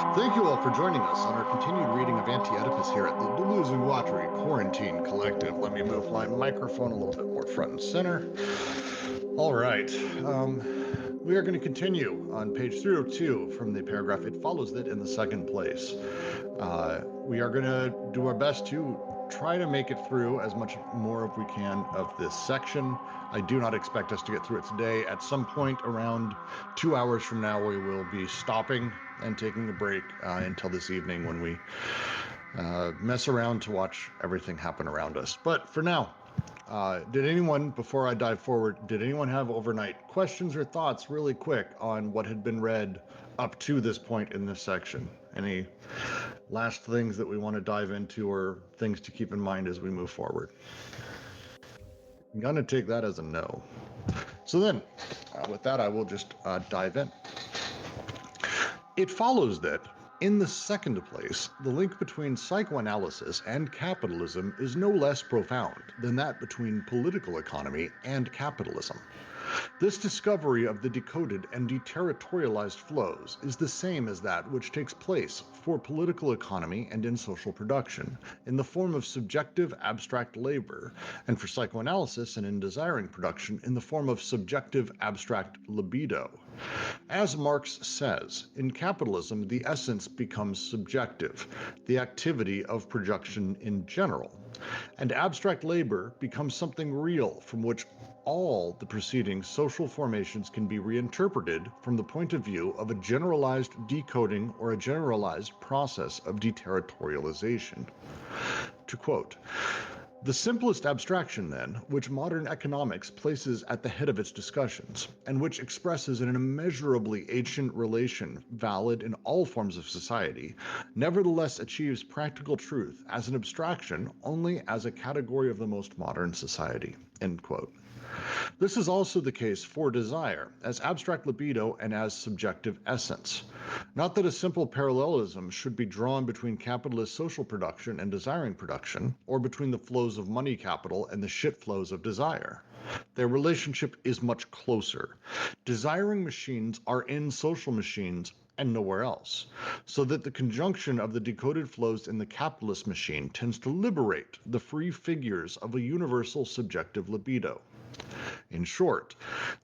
Thank you all for joining us on our continued reading of Anti-Oedipus here at the Deleuze and Glottary Quarantine Collective. Let me move my microphone a little bit more front and center. All right. We are going to continue on page 302 from the paragraph, "It follows that in the second place." We are going to do our best to try to make it through as much more as we can of this section. I do not expect us to get through it today. At some point around 2 hours from now, we will be stopping and taking a break until this evening when we mess around to watch everything happen around us. But for now, did anyone, before I dive forward, did anyone have overnight questions or thoughts really quick on what had been read up to this point in this section? Any last things that we want to dive into or things to keep in mind as we move forward? I'm going to take that as a no. So then, with that, I will just dive in. It follows that, in the second place, the link between psychoanalysis and capitalism is no less profound than that between political economy and capitalism. This discovery of the decoded and deterritorialized flows is the same as that which takes place for political economy and in social production, in the form of subjective abstract labor, and for psychoanalysis and in desiring production in the form of subjective abstract libido. As Marx says, in capitalism the essence becomes subjective, the activity of production in general, and abstract labor becomes something real from which all the preceding social formations can be reinterpreted from the point of view of a generalized decoding or a generalized process of deterritorialization. To quote, "The simplest abstraction, then, which modern economics places at the head of its discussions, and which expresses an immeasurably ancient relation valid in all forms of society, nevertheless achieves practical truth as an abstraction only as a category of the most modern society." End quote. This is also the case for desire, as abstract libido and as subjective essence. Not that a simple parallelism should be drawn between capitalist social production and desiring production, or between the flows of money capital and the shit flows of desire. Their relationship is much closer. Desiring machines are in social machines and nowhere else, so that the conjunction of the decoded flows in the capitalist machine tends to liberate the free figures of a universal subjective libido. In short,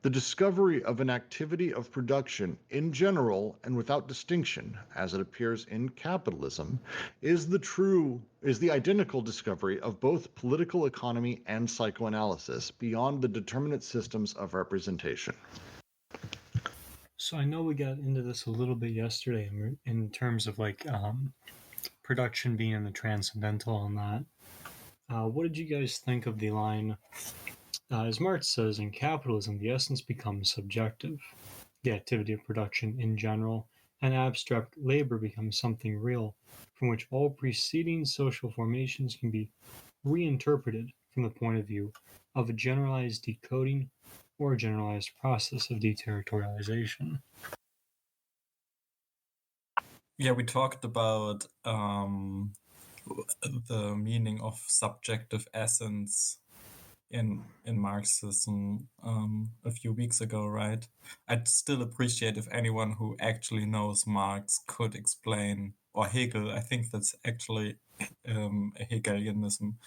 the discovery of an activity of production in general and without distinction, as it appears in capitalism, is the identical discovery of both political economy and psychoanalysis beyond the determinate systems of representation. So I know we got into this a little bit yesterday in terms of production being in the transcendental and that. What did you guys think of the line, as Marx says, in capitalism, the essence becomes subjective, the activity of production in general, and abstract labor becomes something real, from which all preceding social formations can be reinterpreted from the point of view of a generalized decoding or a generalized process of deterritorialization. Yeah, we talked about the meaning of subjective essence in Marxism a few weeks ago, right? I'd still appreciate if anyone who actually knows Marx could explain, or Hegel, I think that's actually a Hegelianism,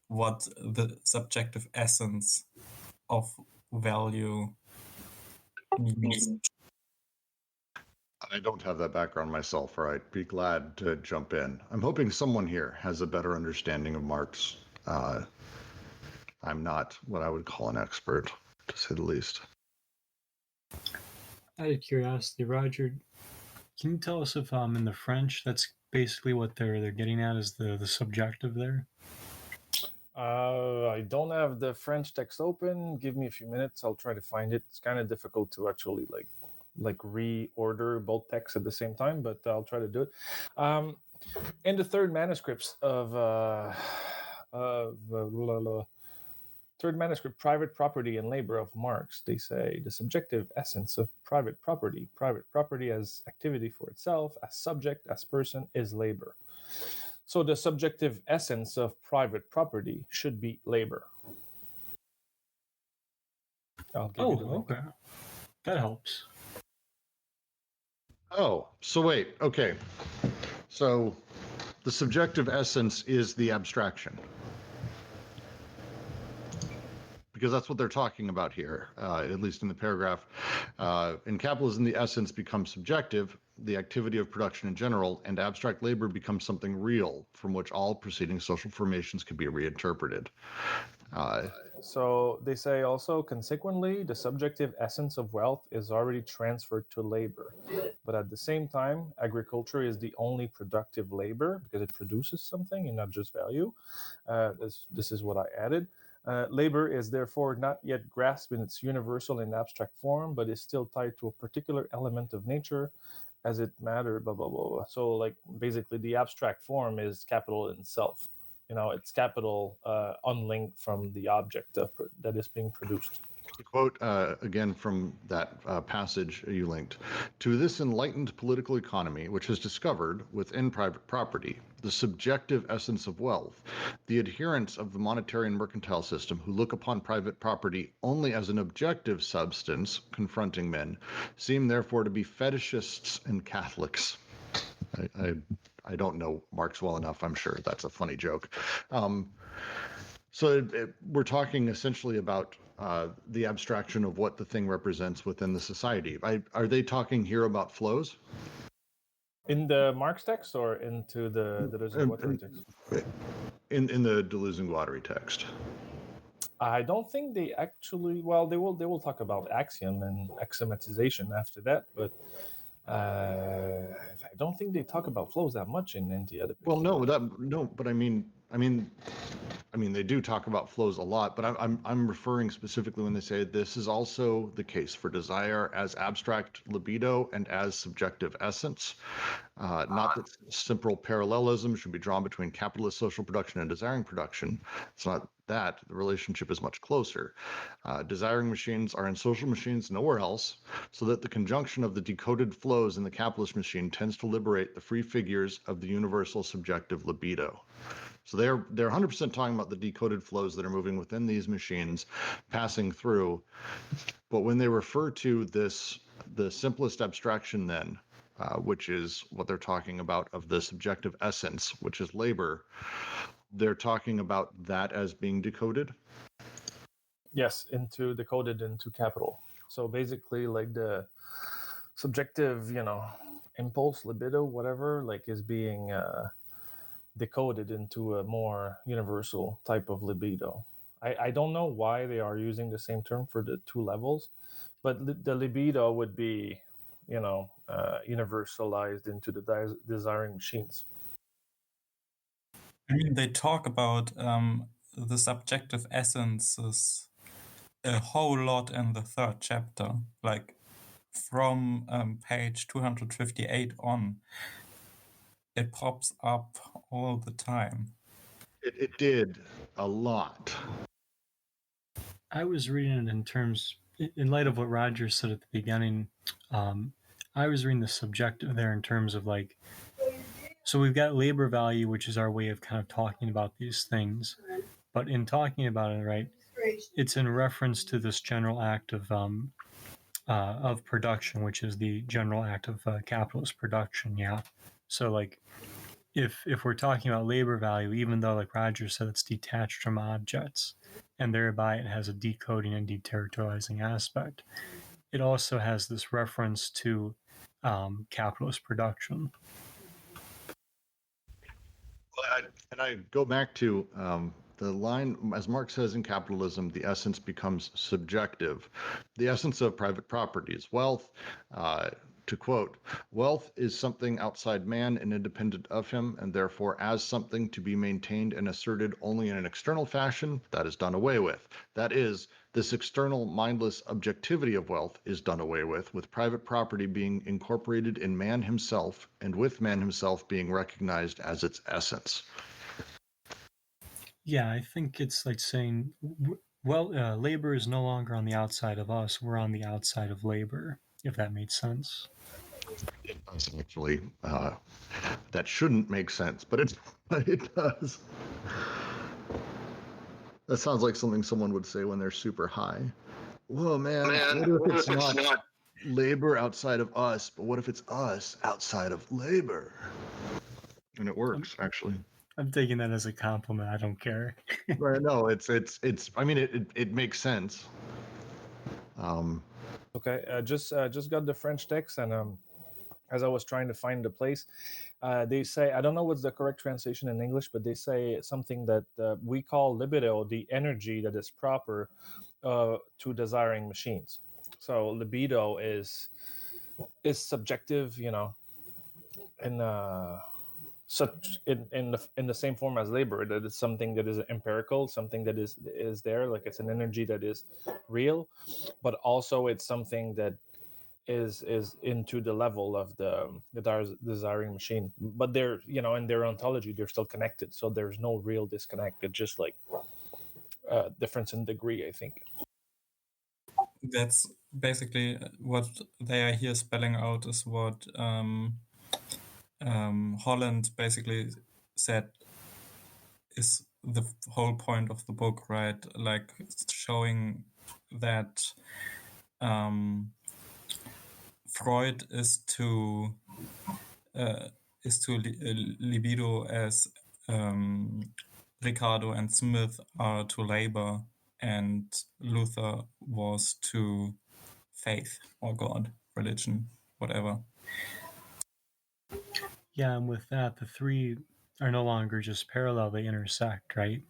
what the subjective essence of value means. I don't have that background myself, or I'd be glad to jump in. I'm hoping someone here has a better understanding of Marx. I'm not what I would call an expert, to say the least. Out of curiosity, Roger, can you tell us if in the French that's basically what they're getting at, is the subjective there? I don't have the French text open. Give me a few minutes. I'll try to find it. It's kind of difficult to actually like reorder both texts at the same time, but I'll try to do it. In the third manuscripts of third manuscript, Private Property and Labor of Marx, they say the subjective essence of private property as activity for itself, as subject, as person, is labor. So the subjective essence of private property should be labor. I'll give you the link. Okay. That helps. Oh, so wait, okay. So the subjective essence is the abstraction. Because that's what they're talking about here, at least in the paragraph. In capitalism, the essence becomes subjective, the activity of production in general, and abstract labor becomes something real from which all preceding social formations can be reinterpreted. So they say also, consequently, the subjective essence of wealth is already transferred to labor. But at the same time, agriculture is the only productive labor because it produces something and not just value. This is what I added. Labor is therefore not yet grasped in its universal and abstract form, but is still tied to a particular element of nature as it matter, blah, blah, blah, blah. So, like, basically, the abstract form is capital in itself. It's capital unlinked from the object that is being produced. To quote again from that passage you linked, to this enlightened political economy, which has discovered within private property the subjective essence of wealth, the adherents of the monetary and mercantile system who look upon private property only as an objective substance confronting men seem therefore to be fetishists and Catholics. I don't know Marx well enough. I'm sure that's a funny joke. So we're talking essentially about the abstraction of what the thing represents within the society. Are they talking here about flows? In the Marx text or into the Glottary text? In the Glottary text. I don't think they actually. Well, they will talk about axiom and axiomatization after that, but I don't think they talk about flows that much in Anti-Oedipus. Well, no, but I mean, they do talk about flows a lot, but I'm referring specifically when they say this is also the case for desire as abstract libido and as subjective essence. Not that simple parallelism should be drawn between capitalist social production and desiring production. It's not that. The relationship is much closer. Desiring machines are in social machines nowhere else, so that the conjunction of the decoded flows in the capitalist machine tends to liberate the free figures of the universal subjective libido. So they're 100% talking about the decoded flows that are moving within these machines, passing through. But when they refer to this, the simplest abstraction then, which is what they're talking about of the subjective essence, which is labor, they're talking about that as being decoded? Yes, decoded into capital. So basically, like the subjective, impulse, libido, whatever, like is being decoded into a more universal type of libido. I don't know why they are using the same term for the two levels, but the libido would be, universalized into the desiring machines. I mean, they talk about the subjective essences a whole lot in the third chapter, like from page 258 on. It pops up all the time. It did a lot. I was reading it in light of what Roger said at the beginning. I was reading the subjective there in terms of like, so we've got labor value, which is our way of kind of talking about these things. But in talking about it, right, it's in reference to this general act of production, which is the general act of capitalist production. Yeah. So like, if we're talking about labor value, even though, like Roger said, it's detached from objects, and thereby it has a decoding and deterritorializing aspect, it also has this reference to capitalist production. And I go back to the line, as Marx says in Capitalism, the essence becomes subjective. The essence of private property is wealth. To quote, wealth is something outside man and independent of him, and therefore as something to be maintained and asserted only in an external fashion, that is done away with. That is, this external mindless objectivity of wealth is done away with private property being incorporated in man himself, and with man himself being recognized as its essence. Yeah, I think it's like saying, labor is no longer on the outside of us, we're on the outside of labor, if that makes sense. It does actually. That shouldn't make sense, but it does. That sounds like something someone would say when they're super high. Whoa, man, what if it's not labor outside of us, but what if it's us outside of labor? And it works, actually. I'm taking that as a compliment. I don't care. Right? No, it's. I mean, it makes sense. Okay, just got the French text, and as I was trying to find the place, they say, I don't know what's the correct translation in English, but they say something that we call libido, the energy that is proper to desiring machines. So libido is subjective, in such in the same form as labor. That it's something that is empirical, something that is there, like it's an energy that is real, but also it's something that is into the level of the desiring machine. But they're, in their ontology, they're still connected, so there's no real disconnect. It's just like difference in degree, I think. That's basically what they are here spelling out, is what Holland basically said is the whole point of the book, right? Like showing that Freud is to libido as Ricardo and Smith are to labor, and Luther was to faith or God, religion, whatever. Yeah, and with that, the three are no longer just parallel, they intersect, right?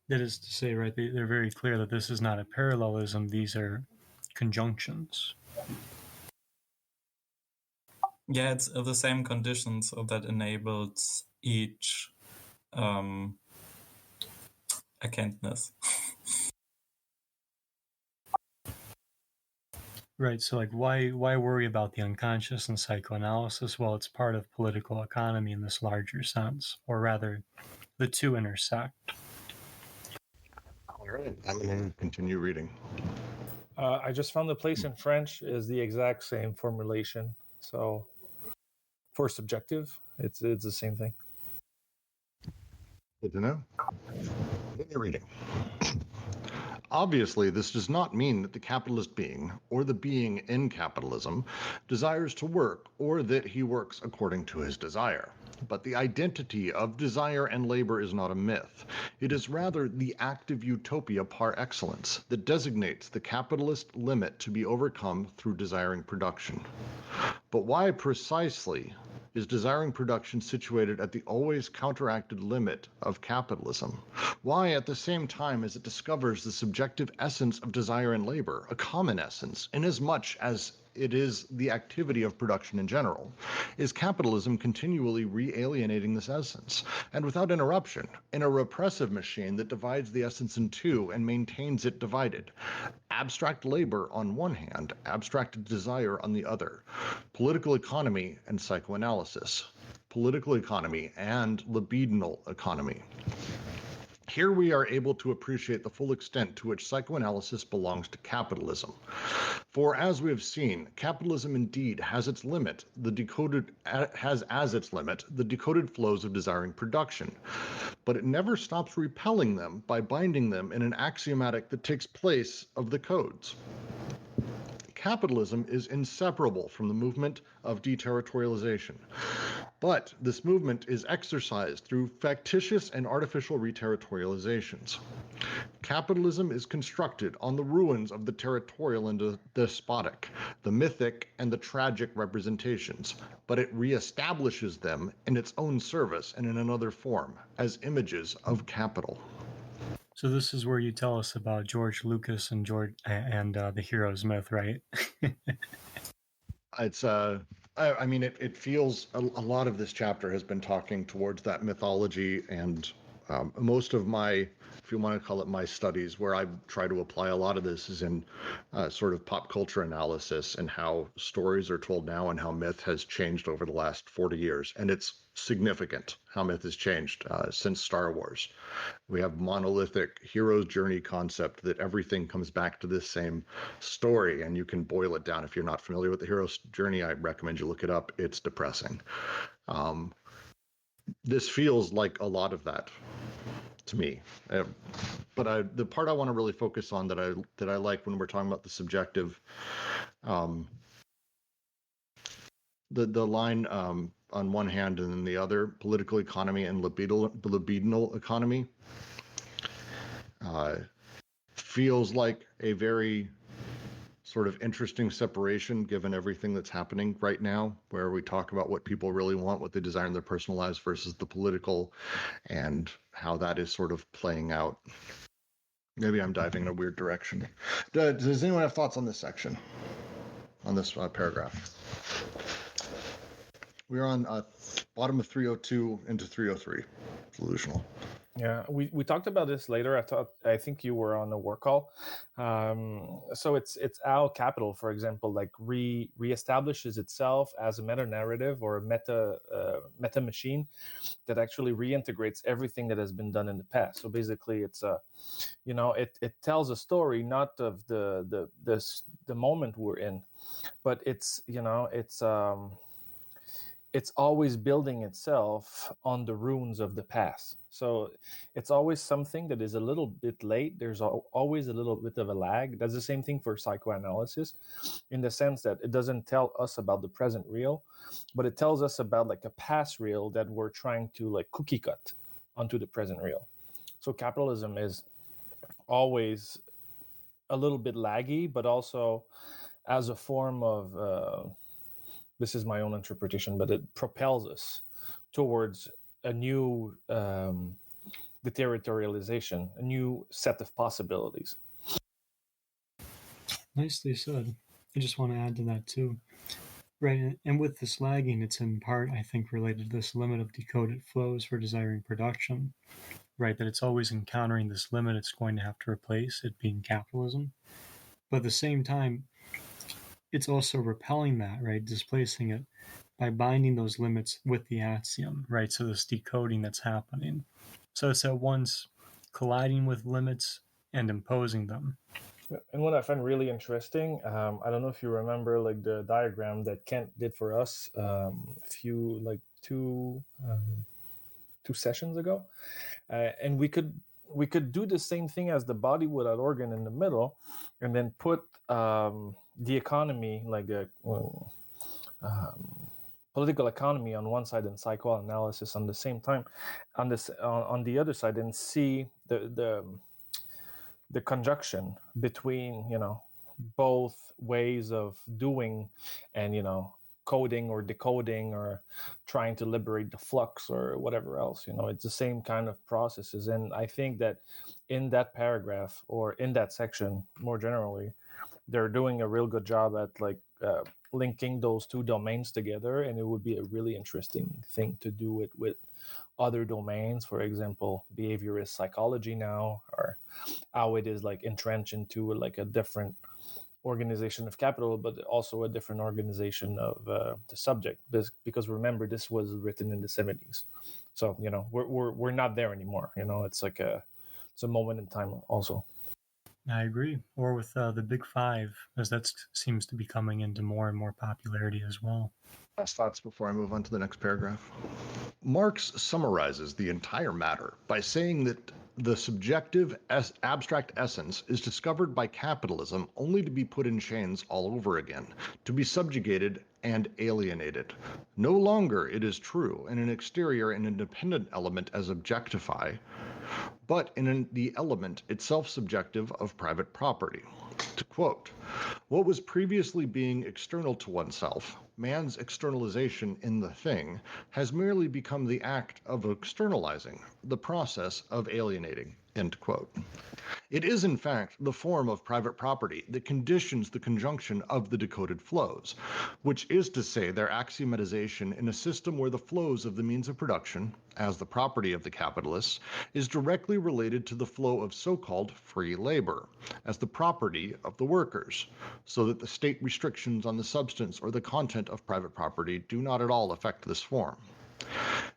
That is to say, right, they're very clear that this is not a parallelism, these are conjunctions. Yeah, it's the same conditions that enables each erkenntnis. Right, so like why worry about the unconscious in psychoanalysis? Well, it's part of political economy in this larger sense, or rather, the two intersect. All right, I'm going to continue reading. I just found the place in French is the exact same formulation. So for subjective, it's the same thing. Good to know. Continue reading. Obviously, this does not mean that the capitalist being, or the being in capitalism, desires to work, or that he works according to his desire. But the identity of desire and labor is not a myth. It is rather the active utopia par excellence that designates the capitalist limit to be overcome through desiring production. But why precisely is desiring production situated at the always counteracted limit of capitalism? Why, at the same time as it discovers the subjective essence of desire and labor, a common essence, inasmuch as it is the activity of production in general, is capitalism continually re-alienating this essence, and without interruption, in a repressive machine that divides the essence in two and maintains it divided? Abstract labor on one hand, abstract desire on the other. Political economy and psychoanalysis. Political economy and libidinal economy. Here we are able to appreciate the full extent to which psychoanalysis belongs to capitalism. For as we have seen, capitalism indeed has its limit, has as its limit the decoded flows of desiring production, but it never stops repelling them by binding them in an axiomatic that takes place of the codes. Capitalism is inseparable from the movement of deterritorialization. But this movement is exercised through factitious and artificial reterritorializations. Capitalism is constructed on the ruins of the territorial and the despotic, the mythic and the tragic representations, but it reestablishes them in its own service and in another form, as images of capital. So this is where you tell us about George Lucas and the hero's myth, right? It's I mean, it feels a lot of this chapter has been talking towards that mythology, and most of my, if you want to call it my studies, where I try to apply a lot of this is in sort of pop culture analysis and how stories are told now and how myth has changed over the last 40 years. And it's significant how myth has changed since Star Wars. We have monolithic hero's journey concept that everything comes back to this same story, and you can boil it down. If you're not familiar with the hero's journey, I recommend you look it up. It's depressing. This feels like a lot of that. to me. But the part I want to really focus on that I like when we're talking about the subjective, the line on one hand and then the other, political economy and libidinal economy, feels like a very sort of interesting separation given everything that's happening right now, where we talk about what people really want, what they desire in their personal lives versus the political, and how that is sort of playing out. Maybe I'm diving in a weird direction. Does anyone have thoughts on this section, on this paragraph? We're on bottom of 302 into 303, delusional. Yeah, we talked about this later. I think you were on the work call. So it's how capital, for example, like reestablishes itself as a meta narrative or a meta machine that actually reintegrates everything that has been done in the past. So basically, it's it tells a story not of the moment we're in, but it's always building itself on the ruins of the past. So it's always something that is a little bit late. There's always a little bit of a lag. That's the same thing for psychoanalysis, in the sense that it doesn't tell us about the present real, but it tells us about like a past real that we're trying to like cookie cut onto the present real. So capitalism is always a little bit laggy, but also as a form of this is my own interpretation, but it propels us towards a new deterritorialization, a new set of possibilities. Nicely said. I just want to add to that too. Right, and with this lagging, it's in part, I think, related to this limit of decoded flows for desiring production. Right, that it's always encountering this limit it's going to have to replace, it being capitalism. But at the same time, it's also repelling that, right, displacing it by binding those limits with the axiom, right? So this decoding that's happening. So it's at once colliding with limits and imposing them. And what I find really interesting, I don't know if you remember like the diagram that Kent did for us two sessions ago, and we could do the same thing as the body without organ in the middle, and then put the economy, like a political economy on one side and psychoanalysis on the same time, on the other side, and see the conjunction between both ways of doing and coding or decoding or trying to liberate the flux or whatever else. It's the same kind of processes. And I think that in that paragraph or in that section more generally, they're doing a real good job at linking those two domains together, and it would be a really interesting thing to do it with other domains, for example, behaviorist psychology now, or how it is entrenched into a different organization of capital, but also a different organization of the subject. Because remember, this was written in the 70s, so we're not there anymore. It's it's a moment in time also. I agree. Or with the Big Five, as that seems to be coming into more and more popularity as well. Last thoughts before I move on to the next paragraph. Marx summarizes the entire matter by saying that the subjective abstract essence is discovered by capitalism only to be put in chains all over again, to be subjugated and alienated. No longer, it is true, in an exterior and independent element as objectify, but in the element itself subjective of private property. To quote, what was previously being external to oneself, man's externalization in the thing, has merely become the act of externalizing, the process of alienating, end quote. It is, in fact, the form of private property that conditions the conjunction of the decoded flows, which is to say their axiomatization in a system where the flows of the means of production, as the property of the capitalists, is directly related to the flow of so-called free labor, as the property of the workers, so that the state restrictions on the substance or the content of private property do not at all affect this form.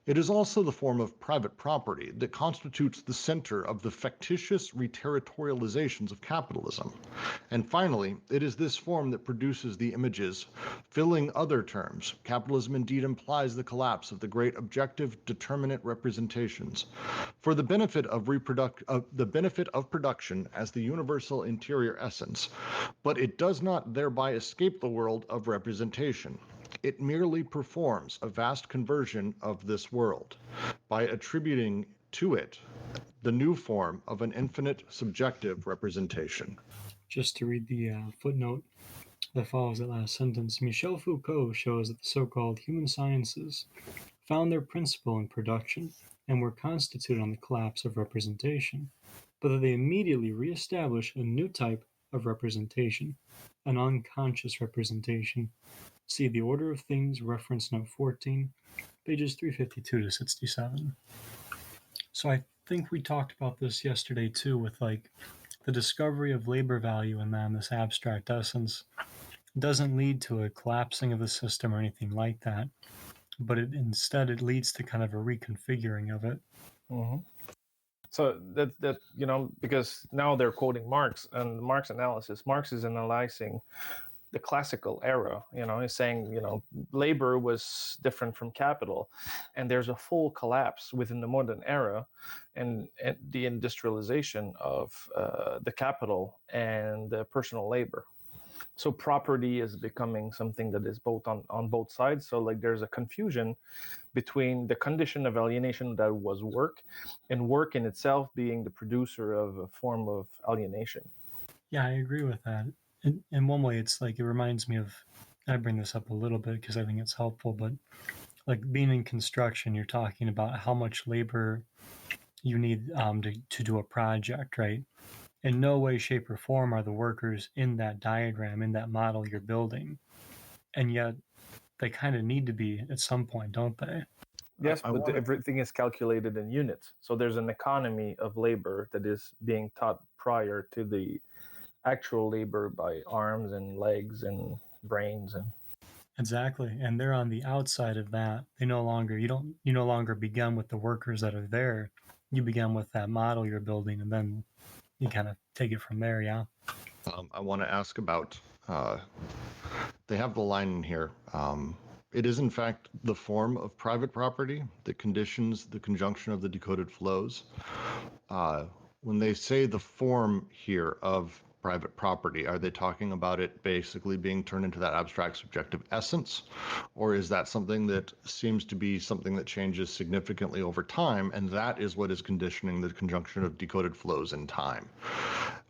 It is also the form of private property that constitutes the center of the factitious reterritorializations of capitalism. And finally, it is this form that produces the images filling other terms. Capitalism indeed implies the collapse of the great objective determinate representations for the benefit of production as the universal interior essence, but it does not thereby escape the world of representation. It merely performs a vast conversion of this world by attributing to it the new form of an infinite subjective representation. Just to read the footnote that follows that last sentence, Michel Foucault shows that the so-called human sciences found their principle in production and were constituted on the collapse of representation, but that they immediately re-establish a new type of representation, an unconscious representation. See The Order of Things, reference note 14, pages 352 to 67. So I think we talked about this yesterday too, with like the discovery of labor value and then this abstract essence. It doesn't lead to a collapsing of the system or anything like that, but instead it leads to kind of a reconfiguring of it. Mm-hmm. So that because now they're quoting Marx and Marx analysis. Marx is analyzing the classical era. He's saying labor was different from capital, and there's a full collapse within the modern era, and the industrialization of the capital and the personal labor. So property is becoming something that is both on both sides. So like there's a confusion between the condition of alienation that was work, and work in itself being the producer of a form of alienation. Yeah, I agree with that. In one way, it's like it reminds me of, I bring this up a little bit because I think it's helpful, but like being in construction, you're talking about how much labor you need to do a project, right? In no way, shape, or form are the workers in that diagram, in that model you're building. And yet they kind of need to be at some point, don't they? Yes, but everything is calculated in units. So there's an economy of labor that is being taught prior to the actual labor by arms and legs and brains and exactly. And they're on the outside of that. You no longer begin with the workers that are there. You begin with that model you're building, and then you kind of take it from there. Yeah. I want to ask about they have the line in here. It is in fact the form of private property that conditions the conjunction of the decoded flows. When they say the form here of private property, are they talking about it basically being turned into that abstract subjective essence? Or is that something that seems to be something that changes significantly over time, and that is what is conditioning the conjunction of decoded flows in time?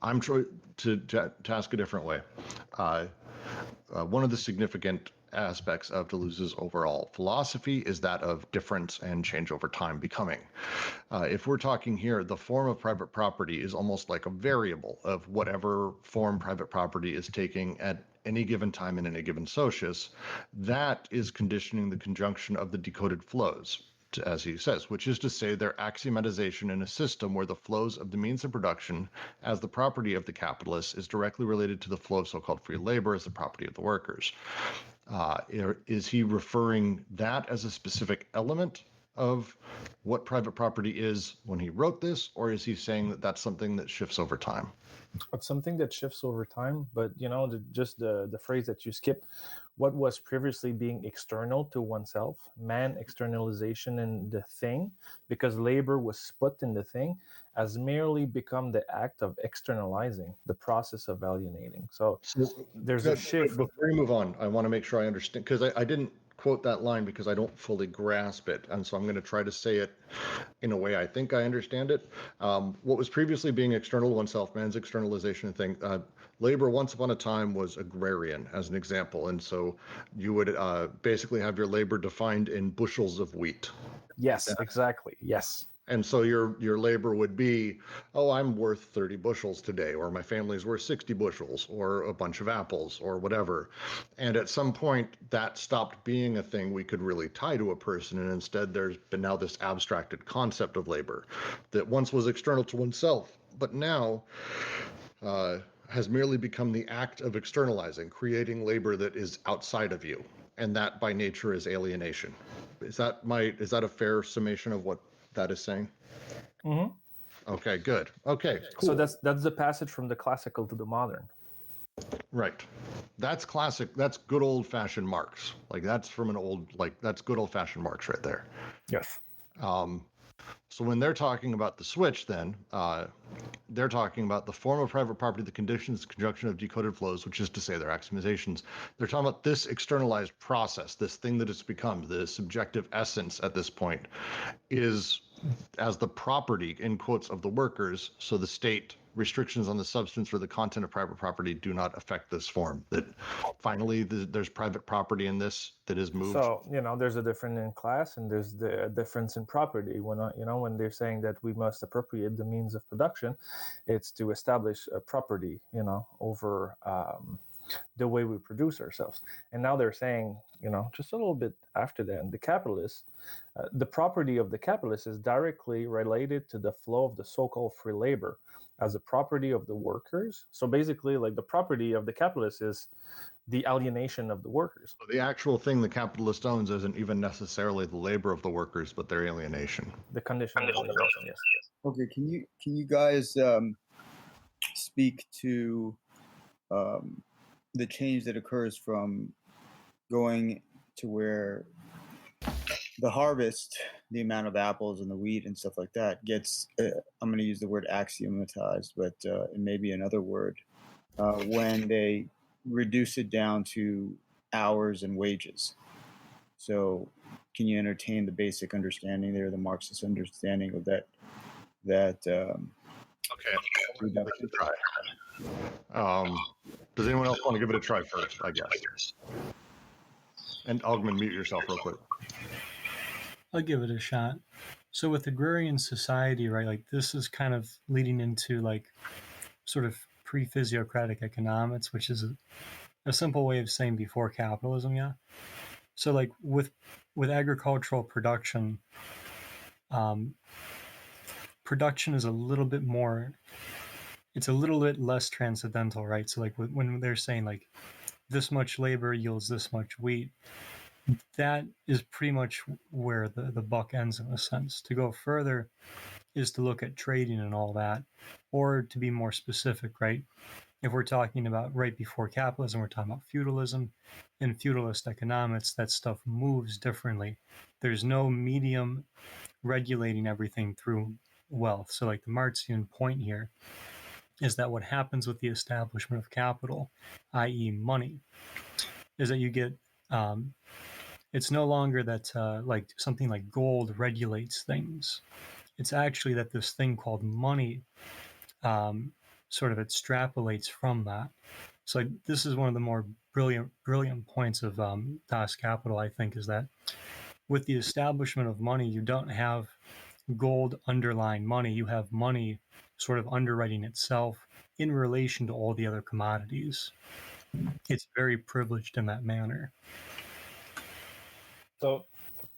I'm trying to ask a different way. One of the significant aspects of Deleuze's overall philosophy is that of difference and change over time becoming. If we're talking here, the form of private property is almost like a variable of whatever form private property is taking at any given time in any given socius. That is conditioning the conjunction of the decoded flows, as he says, which is to say their axiomatization in a system where the flows of the means of production as the property of the capitalist is directly related to the flow of so-called free labor as the property of the workers. Is he referring that as a specific element of what private property is when he wrote this, or is he saying that that's something that shifts over time? It's something that shifts over time, but just the phrase that you skip, what was previously being external to oneself, man externalization in the thing, because labor was put in the thing, has merely become the act of externalizing the process of alienating. So there's a shift. Before we move on, I want to make sure I understand, because I didn't quote that line because I don't fully grasp it, and so I'm going to try to say it in a way I think I understand it. What was previously being external to oneself, man's externalization thing, labor once upon a time was agrarian, as an example, and so you would basically have your labor defined in bushels of wheat. Yes, exactly. Yes. And so your labor would be, oh, I'm worth 30 bushels today, or my family's worth 60 bushels, or a bunch of apples, or whatever. And at some point, that stopped being a thing we could really tie to a person, and instead there's been now this abstracted concept of labor that once was external to oneself, but now has merely become the act of externalizing, creating labor that is outside of you. and that by nature is alienation. Is that a fair summation of what that is saying? Mm-hmm. Okay, good. Okay, cool. So that's the passage from the classical to the modern. Right. That's classic. That's good old fashioned Marx. Like that's that's good old fashioned Marx right there. Yes. So when they're talking about the switch, then they're talking about the form of private property, the conditions, conjunction of decoded flows, which is to say their axiomizations. They're talking about this externalized process, this thing that it's become, the subjective essence at this point, is as the property, in quotes, of the workers. So the state restrictions on the substance or the content of private property do not affect this form. That finally there's private property in this that is moved. So, there's a difference in class and there's the difference in property. When they're saying that we must appropriate the means of production, it's to establish a property, over the way we produce ourselves. And now they're saying, just a little bit after that, the capitalists, the property of the capitalist is directly related to the flow of the so-called free labor as a property of the workers. So basically, like the property of the capitalist is the alienation of the workers. The actual thing the capitalist owns isn't even necessarily the labor of the workers, but their alienation. The condition of alienation, yes. Okay, can you guys speak to the change that occurs from going to where the harvest, the amount of apples and the wheat and stuff like that gets, I'm going to use the word axiomatized, but it may be another word, when they reduce it down to hours and wages. So can you entertain the basic understanding there, the Marxist understanding of that? Okay, reduction try. Does anyone else want to give it a try first, I guess? And Augment, mute yourself real quick. I'll give it a shot. So with agrarian society, right, like this is kind of leading into like sort of pre-physiocratic economics, which is a simple way of saying before capitalism, yeah? So like with agricultural production, production is a little bit more, it's a little bit less transcendental, right? So like when they're saying like this much labor yields this much wheat, that is pretty much where the buck ends in a sense. To go further is to look at trading and all that, or to be more specific, right? If we're talking about right before capitalism, we're talking about feudalism. In feudalist economics, that stuff moves differently. There's no medium regulating everything through wealth. So like the Marxian point here is that what happens with the establishment of capital, i.e. money, is that you get, it's no longer that like something like gold regulates things. It's actually that this thing called money sort of extrapolates from that. So this is one of the more brilliant points of Das Kapital, I think, is that with the establishment of money, you don't have gold underlying money. You have money sort of underwriting itself in relation to all the other commodities. It's very privileged in that manner. So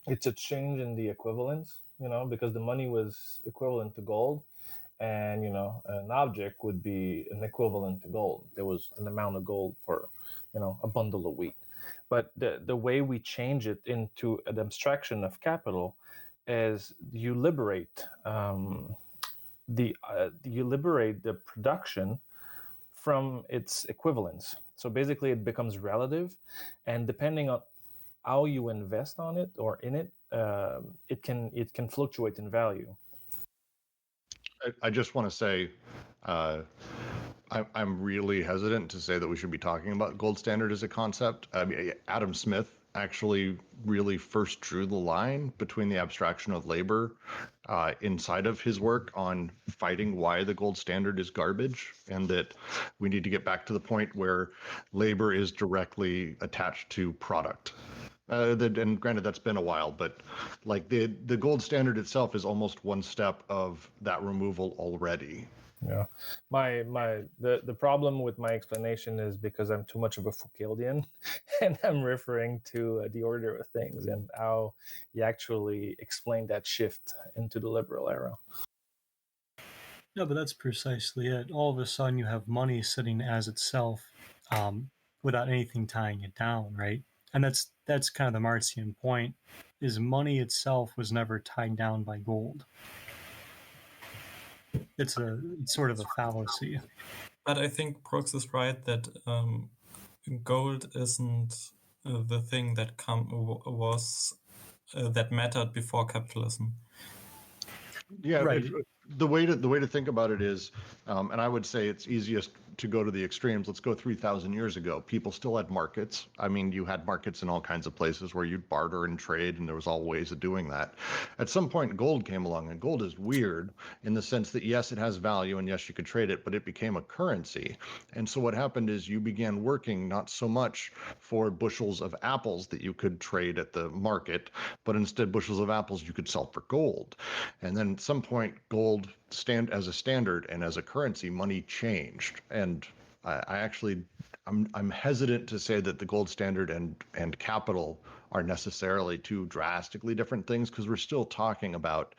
it's a change in the equivalence, because the money was equivalent to gold, and an object would be an equivalent to gold. There was an amount of gold for a bundle of wheat. But the way we change it into an abstraction of capital is you liberate the production from its equivalence. So basically it becomes relative, and depending on how you invest on it or in it, it can fluctuate in value. I just want to say, I'm really hesitant to say that we should be talking about gold standard as a concept. I mean, Adam Smith actually really first drew the line between the abstraction of labor inside of his work on fighting why the gold standard is garbage, and that we need to get back to the point where labor is directly attached to product. And granted, that's been a while, but like the gold standard itself is almost one step of that removal already. Yeah, the problem with my explanation is because I'm too much of a Foucauldian, and I'm referring to the order of things and how you actually explain that shift into the liberal era. No, but that's precisely it. All of a sudden, you have money sitting as itself, without anything tying it down, right? And that's kind of the Marxian point, is money itself was never tied down by gold. It's sort of a fallacy. But I think Brooks is right that gold isn't the thing that that mattered before capitalism. Yeah, Right. The way to think about it is, and I would say it's easiest to go to the extremes. Let's go 3,000 years ago. People still had markets. I mean, you had markets in all kinds of places where you'd barter and trade, and there was all ways of doing that. At some point, gold came along, and gold is weird in the sense that, yes, it has value, and yes, you could trade it, but it became a currency. And so what happened is you began working not so much for bushels of apples that you could trade at the market, but instead bushels of apples you could sell for gold. And then at some point, gold as a standard and as a currency, money changed. And I'm hesitant to say that the gold standard and capital are necessarily two drastically different things, because we're still talking about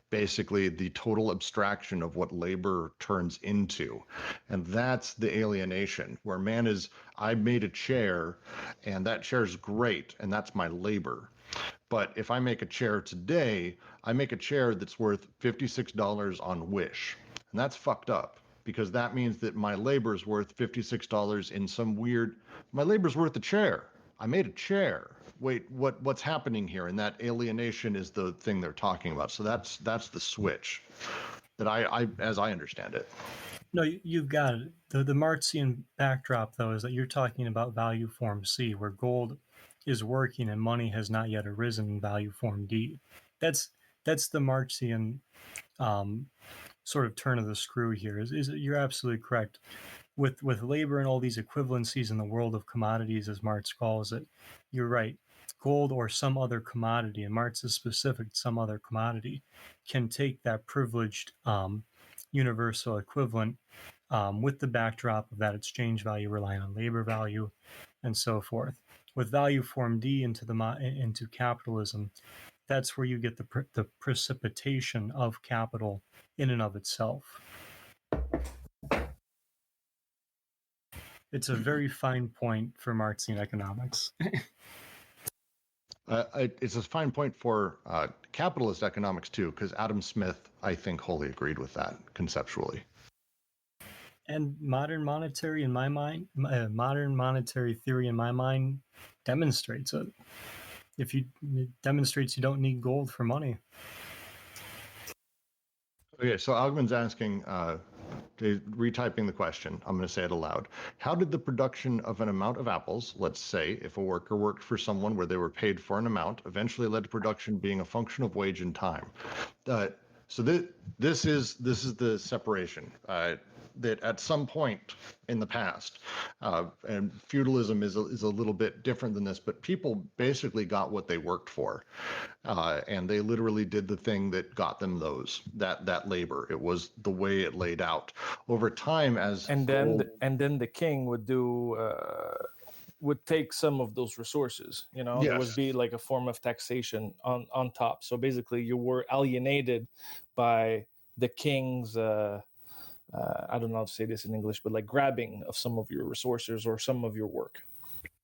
basically the total abstraction of what labor turns into. And that's the alienation, where man is, I made a chair and that chair is great and that's my labor. But if I make a chair today, I make a chair that's worth $56 on Wish. And that's fucked up, because that means that my labor is worth $56 in some weird, my labor's worth a chair. I made a chair. Wait, what's happening here? And that alienation is the thing they're talking about. So that's the switch that I as I understand it. No, you've got it. The Marxian backdrop, though, is that you're talking about value form C, where gold is working and money has not yet arisen in value form D. That's the Marxian sort of turn of the screw here. You're absolutely correct. With labor and all these equivalencies in the world of commodities, as Marx calls it, you're right. Gold or some other commodity, and Marx is specific, some other commodity, can take that privileged universal equivalent with the backdrop of that exchange value relying on labor value and so forth. With value form D into capitalism, that's where you get the precipitation of capital in and of itself. It's a very fine point for Marxian economics. It's a fine point for capitalist economics too, because Adam Smith, I think, wholly agreed with that conceptually. And modern monetary theory in my mind demonstrates it. It demonstrates you don't need gold for money. Okay, so Augman's asking, retyping the question, I'm going to say it aloud. How did the production of an amount of apples, let's say if a worker worked for someone where they were paid for an amount, eventually led to production being a function of wage and time? So this is the separation. That at some point in the past, and feudalism is a little bit different than this, but people basically got what they worked for, and they literally did the thing that got them that labor. It was the way it laid out over time. And then the king would do would take some of those resources. There would be like a form of taxation on top. So basically, you were alienated by the king's. I don't know how to say this in English, but like grabbing of some of your resources or some of your work.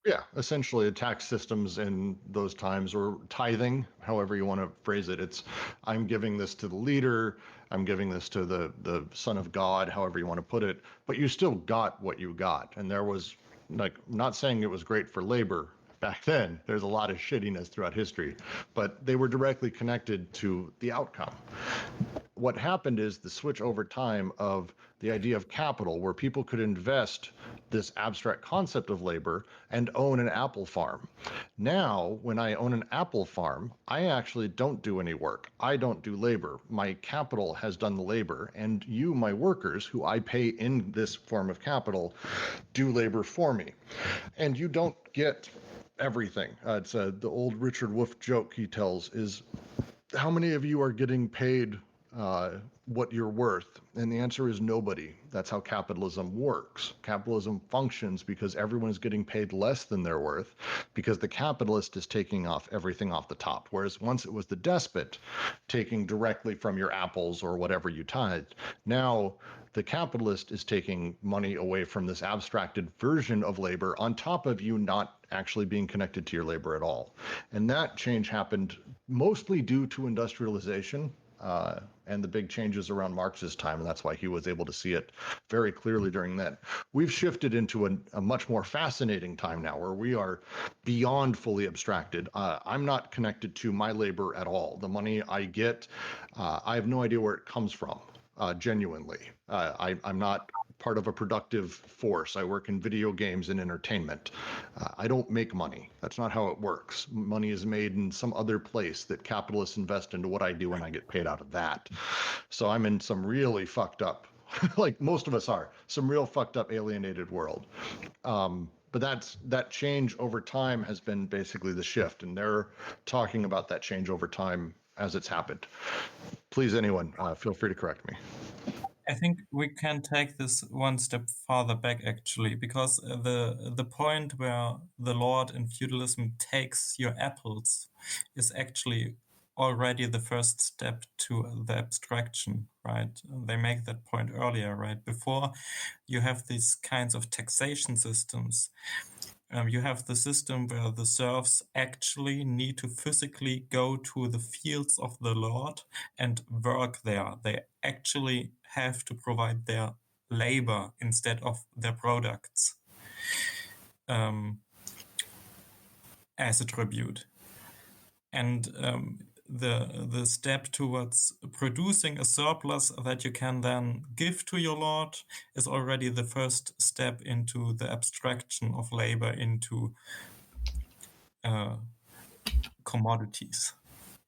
Yeah, essentially tax systems in those times, or tithing, however you want to phrase it. It's, I'm giving this to the leader, I'm giving this to the son of God, however you want to put it, but you still got what you got. And there was, like, not saying it was great for labor back then, there's a lot of shittiness throughout history, but they were directly connected to the outcome. What happened is the switch over time of the idea of capital, where people could invest this abstract concept of labor and own an apple farm. Now, when I own an apple farm, I actually don't do any work. I don't do labor. My capital has done the labor, and you, my workers, who I pay in this form of capital, do labor for me. And you don't get everything. It's the old Richard Wolff joke he tells is, how many of you are getting paid what you're worth? And the answer is nobody. That's how capitalism works. Capitalism functions because everyone is getting paid less than they're worth, because the capitalist is taking off everything off the top. Whereas once it was the despot taking directly from your apples or whatever you tithed, now The capitalist is taking money away from this abstracted version of labor on top of you not actually being connected to your labor at all. And that change happened mostly due to industrialization and the big changes around Marx's time. And that's why he was able to see it very clearly during that. We've shifted into a much more fascinating time now where we are beyond fully abstracted. I'm not connected to my labor at all. The money I get, I have no idea where it comes from. Genuinely. I'm not part of a productive force. I work in video games and entertainment. I don't make money. That's not how it works. Money is made in some other place that capitalists invest into what I do and I get paid out of that. So I'm in some really fucked up, like most of us are, some real fucked up alienated world. But that change over time has been basically the shift, and they're talking about that change over time as it's happened. Please, anyone, feel free to correct me. I think we can take this one step farther back, actually, because the point where the Lord in feudalism takes your apples is actually already the first step to the abstraction, right? They make that point earlier, right? Before you have these kinds of taxation systems, you have the system where the serfs actually need to physically go to the fields of the Lord and work there. They actually have to provide their labor instead of their products as a tribute. And the step towards producing a surplus that you can then give to your lord is already the first step into the abstraction of labor into commodities.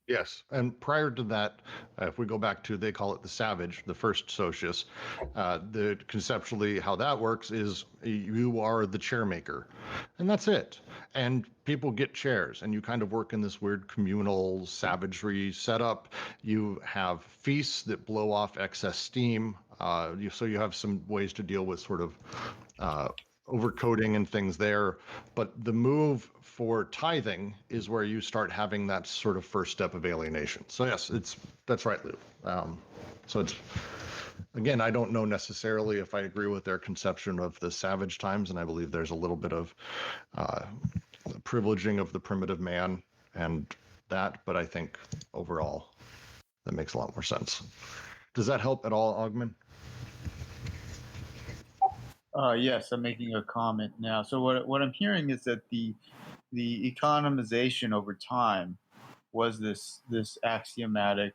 Yes, and prior to that, if we go back to, they call it the savage, the first socius, the conceptually how that works is you are the chair maker, and that's it. And people get chairs, and you kind of work in this weird communal savagery setup. You have feasts that blow off excess steam, so you have some ways to deal with sort of overcoding and things there. But the move for tithing is where you start having that sort of first step of alienation. So yes, that's right, Lou. So it's, again, I don't know necessarily if I agree with their conception of the savage times, and I believe there's a little bit of privileging of the primitive man and that, but I think overall that makes a lot more sense. Does that help at all, Augmen? Yes, I'm making a comment now. So what I'm hearing is that the economization over time was this axiomatic,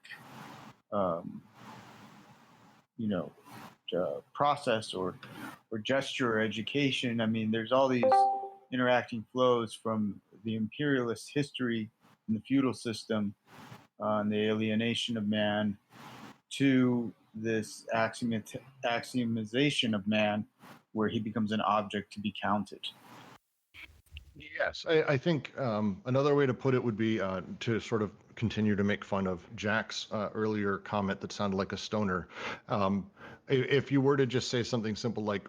process or gesture or education. I mean, there's all these interacting flows from the imperialist history in the feudal system and the alienation of man to this axiomization of man, where he becomes an object to be counted. Yes, I think another way to put it would be to sort of continue to make fun of Jack's earlier comment that sounded like a stoner. If you were to just say something simple like,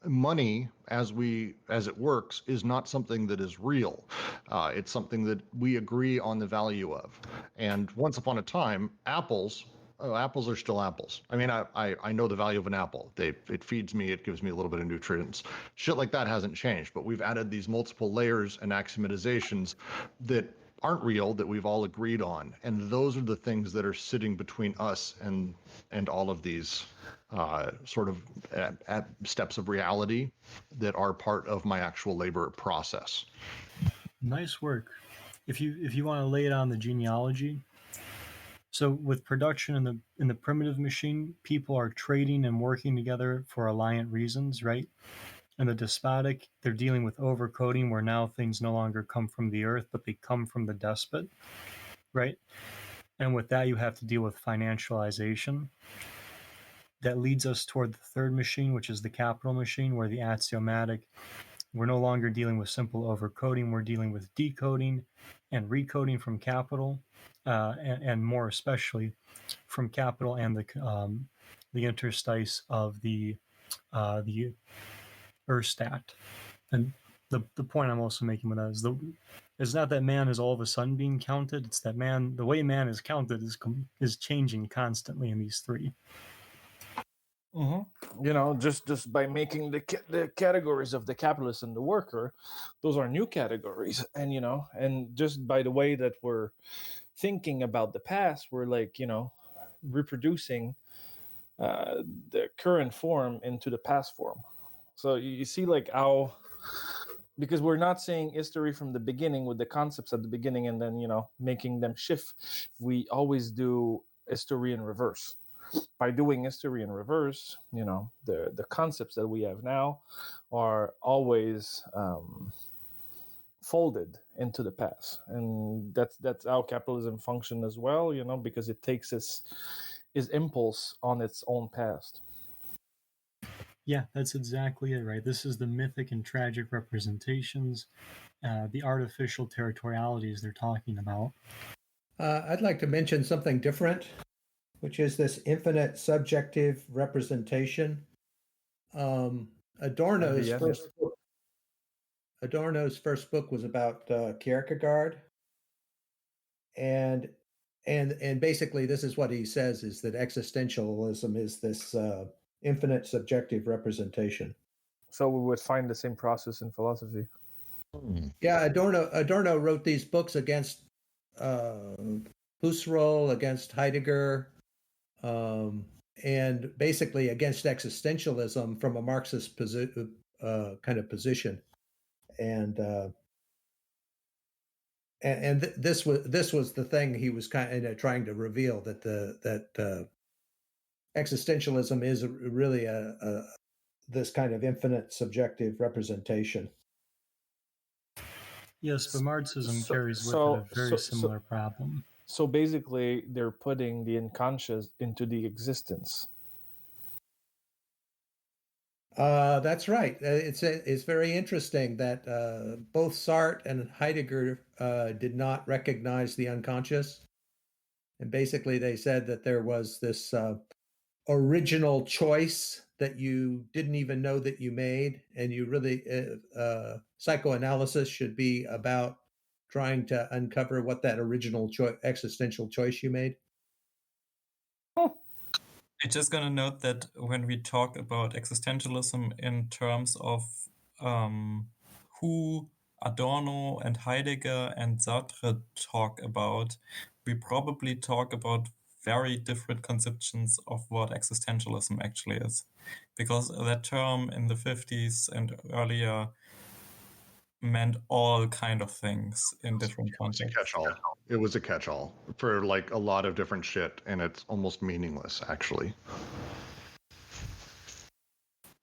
money as it works is not something that is real. It's something that we agree on the value of. And once upon a time, apples are still apples. I mean, I know the value of an apple. It feeds me, it gives me a little bit of nutrients. Shit like that hasn't changed, but we've added these multiple layers and axiomatizations that aren't real, that we've all agreed on. And those are the things that are sitting between us and all of these sort of steps of reality that are part of my actual labor process. Nice work. If you want to lay it on the genealogy, so with production in the primitive machine, people are trading and working together for alliant reasons, right? And the despotic, they're dealing with overcoding, where now things no longer come from the earth, but they come from the despot, right? And with that, you have to deal with financialization. That leads us toward the third machine, which is the capital machine, where the axiomatic, we're no longer dealing with simple overcoding, we're dealing with decoding and recoding from capital, and more especially from capital and the interstice of the Erstat. And the point I'm also making with that is it's not that man is all of a sudden being counted, it's that the way man is counted is changing constantly in these three. You know, just by making the categories of the capitalist and the worker, those are new categories. And, you know, and just by the way that we're thinking about the past, we're like, you know, reproducing the current form into the past form. So you see like how, because we're not saying history from the beginning with the concepts at the beginning and then, you know, making them shift. We always do history in reverse. By doing history in reverse, you know, the concepts that we have now are always folded into the past, and that's how capitalism functions as well. You know, because it takes its impulse on its own past. Yeah, that's exactly it, right? This is the mythic and tragic representations, the artificial territorialities they're talking about. I'd like to mention something different, which is this infinite subjective representation. Adorno's first book was about Kierkegaard, and basically this is what he says, is that existentialism is this infinite subjective representation. So we would find the same process in philosophy. Yeah, Adorno wrote these books against Husserl, against Heidegger, and basically against existentialism from a Marxist kind of position. And this was the thing he was kind of trying to reveal, that existentialism is really this kind of infinite subjective representation. Yes, but Marxism carries with it a very similar problem. So basically, they're putting the unconscious into the existence. That's right. It's very interesting that both Sartre and Heidegger did not recognize the unconscious. And basically they said that there was this original choice that you didn't even know that you made. And you really, psychoanalysis should be about trying to uncover what that original existential choice you made. I'm just going to note that when we talk about existentialism in terms of who Adorno and Heidegger and Sartre talk about, we probably talk about very different conceptions of what existentialism actually is. Because that term in the 50s and earlier meant all kind of things in different contexts. It was a catch-all for like a lot of different shit, and it's almost meaningless, actually.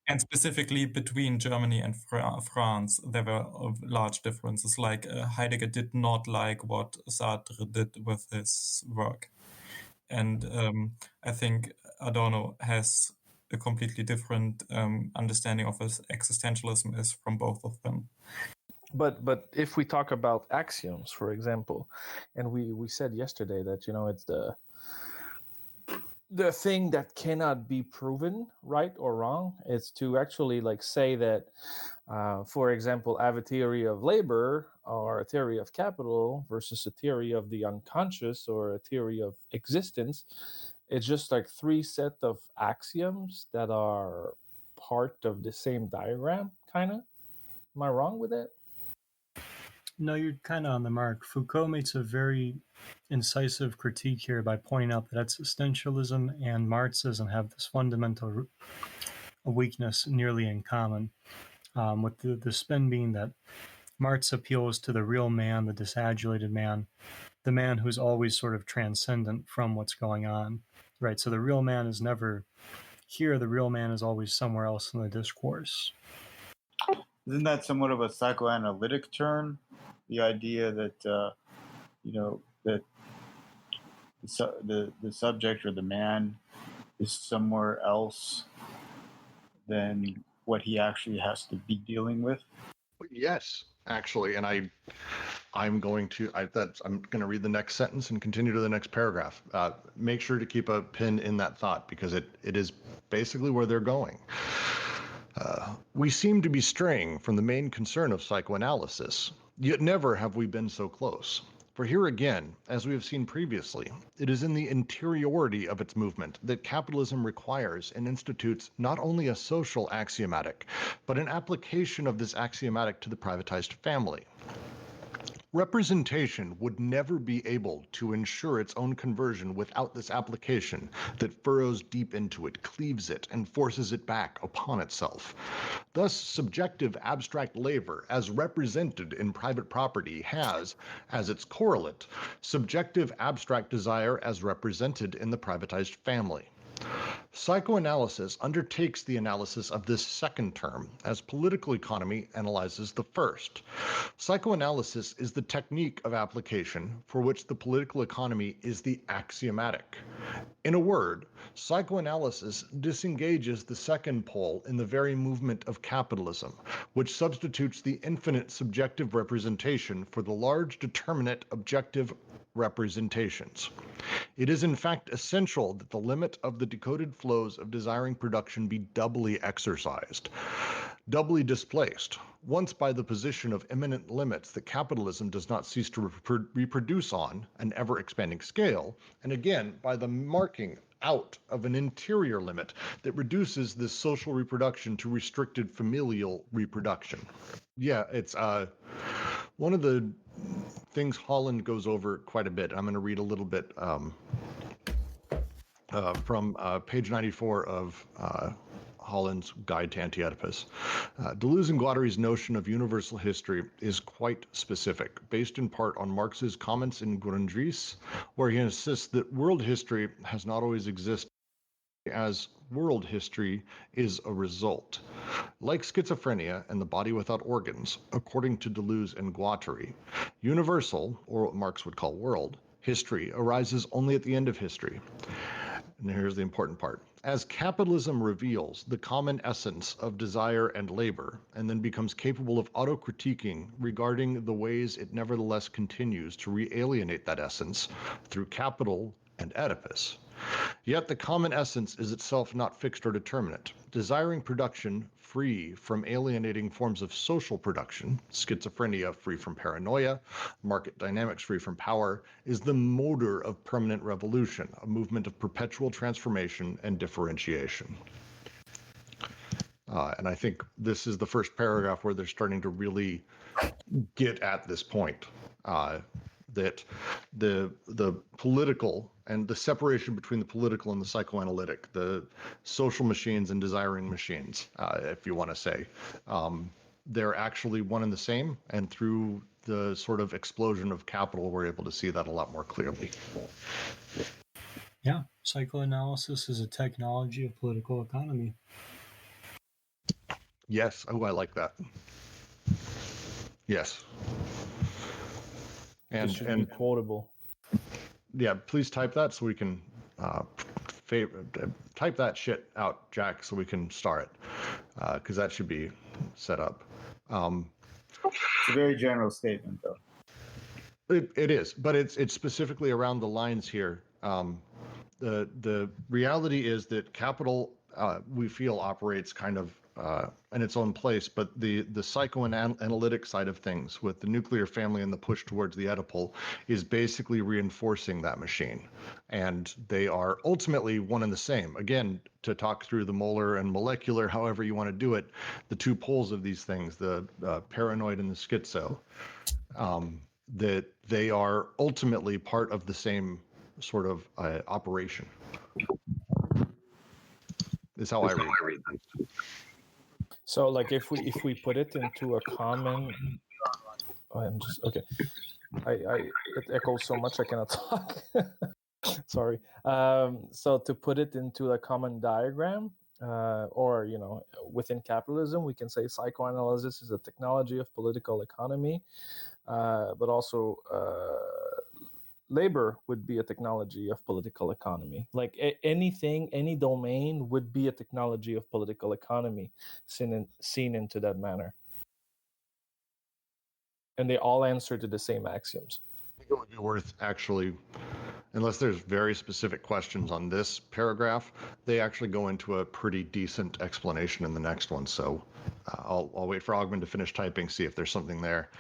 And specifically between Germany and France, there were large differences. Like Heidegger did not like what Sartre did with his work. And I think Adorno has a completely different understanding of what existentialism is from both of them. But if we talk about axioms, for example, and we said yesterday that, you know, it's the thing that cannot be proven right or wrong. It's to actually like say that, for example, have a theory of labor or a theory of capital versus a theory of the unconscious or a theory of existence. It's just like three sets of axioms that are part of the same diagram, kind of. Am I wrong with it? No, you're kind of on the mark. Foucault makes a very incisive critique here by pointing out that existentialism and Marxism have this fundamental weakness nearly in common, with the spin being that Marx appeals to the real man, the disadulated man, the man who's always sort of transcendent from what's going on, right? So the real man is never here. The real man is always somewhere else in the discourse. Isn't that somewhat of a psychoanalytic turn? The idea that you know, that the subject or the man is somewhere else than what he actually has to be dealing with. Yes, actually, and I'm going to read the next sentence and continue to the next paragraph. Make sure to keep a pin in that thought, because it is basically where they're going. We seem to be straying from the main concern of psychoanalysis, yet never have we been so close. For here again, as we have seen previously, it is in the interiority of its movement that capitalism requires and institutes not only a social axiomatic, but an application of this axiomatic to the privatized family. Representation would never be able to ensure its own conversion without this application that furrows deep into it, cleaves it, and forces it back upon itself. Thus, subjective abstract labor, as represented in private property, has, as its correlate, subjective abstract desire as represented in the privatized family. Psychoanalysis undertakes the analysis of this second term, as political economy analyzes the first. Psychoanalysis is the technique of application for which the political economy is the axiomatic. In a word, psychoanalysis disengages the second pole in the very movement of capitalism, which substitutes the infinite subjective representation for the large determinate objective representations. It is in fact essential that the limit of the decoded flows of desiring production be doubly exercised, doubly displaced, once by the position of imminent limits that capitalism does not cease to reproduce on an ever-expanding scale, and again by the marking out of an interior limit that reduces this social reproduction to restricted familial reproduction. Yeah, it's one of the things Holland goes over quite a bit. I'm going to read a little bit from page 94 of Holland's Guide to Anti-Oedipus. Deleuze and Glottary's notion of universal history is quite specific, based in part on Marx's comments in Grundrisse, where he insists that world history has not always existed, as world history is a result. Like schizophrenia and the body without organs, according to Deleuze and Glottary, universal, or what Marx would call world, history arises only at the end of history. And here's the important part. As capitalism reveals the common essence of desire and labor, and then becomes capable of auto-critiquing regarding the ways it nevertheless continues to re-alienate that essence through capital and Oedipus. Yet the common essence is itself not fixed or determinate. Desiring production free from alienating forms of social production, schizophrenia free from paranoia, market dynamics free from power, is the motor of permanent revolution, a movement of perpetual transformation and differentiation. And I think this is the first paragraph where they're starting to really get at this point. That the political and the separation between the political and the psychoanalytic, the social machines and desiring machines, if you want to say, they're actually one and the same. And through the sort of explosion of capital, we're able to see that a lot more clearly. Yeah, psychoanalysis is a technology of political economy. Yes. Oh, I like that. Yes. It should be quotable. Yeah, please type that so we can type that shit out, Jack, so we can start it, because that should be set up. It's a very general statement, though. It is, but it's specifically around the lines here. The reality is that capital, we feel, operates kind of in its own place, but the psychoanalytic side of things with the nuclear family and the push towards the Oedipal is basically reinforcing that machine. And they are ultimately one and the same. Again, to talk through the molar and molecular, however you want to do it, the two poles of these things, the paranoid and the schizo, that they are ultimately part of the same sort of operation. Is how I read it. So, like, if we put it into a common, okay. It echoes so much I cannot talk. Sorry. So to put it into a common diagram, or within capitalism, we can say psychoanalysis is a technology of political economy, but also labor would be a technology of political economy. Like anything, any domain would be a technology of political economy seen into that manner. And they all answer to the same axioms. I think it would be worth actually, unless there's very specific questions on this paragraph, they actually go into a pretty decent explanation in the next one. So I'll wait for Ogman to finish typing, see if there's something there,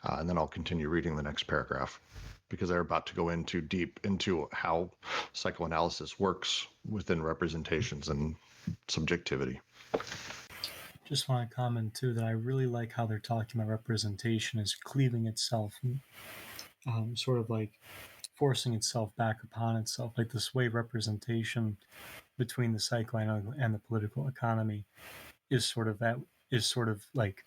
and then I'll continue reading the next paragraph. because they're about to go into deep into how psychoanalysis works within representations and subjectivity. Just want to comment too that I really like how they're talking about representation as cleaving itself and sort of like forcing itself back upon itself, like this way representation between the psychoanalytic and the political economy is sort of like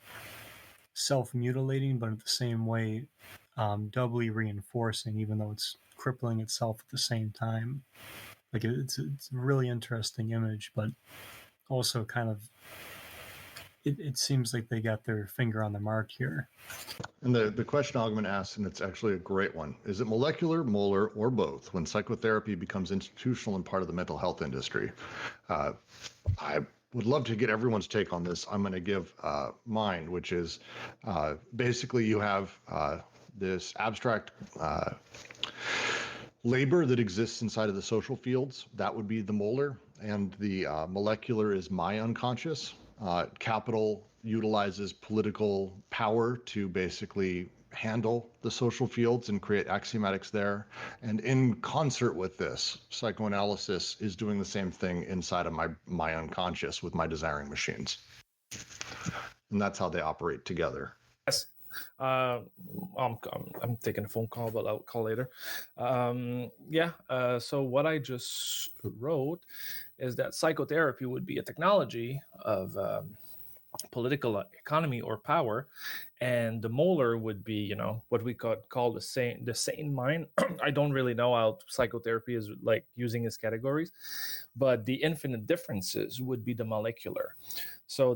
self-mutilating, but at the same way doubly reinforcing, even though it's crippling itself at the same time. Like it's a really interesting image, but also kind of it seems like they got their finger on the mark here. And the question Augment asks, and it's actually a great one, is it molecular, molar, or both when psychotherapy becomes institutional and part of the mental health industry? I would love to get everyone's take on this. I'm going to give mine, which is basically you have this abstract labor that exists inside of the social fields. That would be the molar, and the molecular is my unconscious. Capital utilizes political power to basically handle the social fields and create axiomatics there. And in concert with this, psychoanalysis is doing the same thing inside of my unconscious with my desiring machines. And that's how they operate together. Yes. I'm taking a phone call, but I'll call later. So what I just wrote is that psychotherapy would be a technology of political economy or power, and the molar would be, what we could call the sane mind. I don't really know how psychotherapy is like using its categories, but the infinite differences would be the molecular. So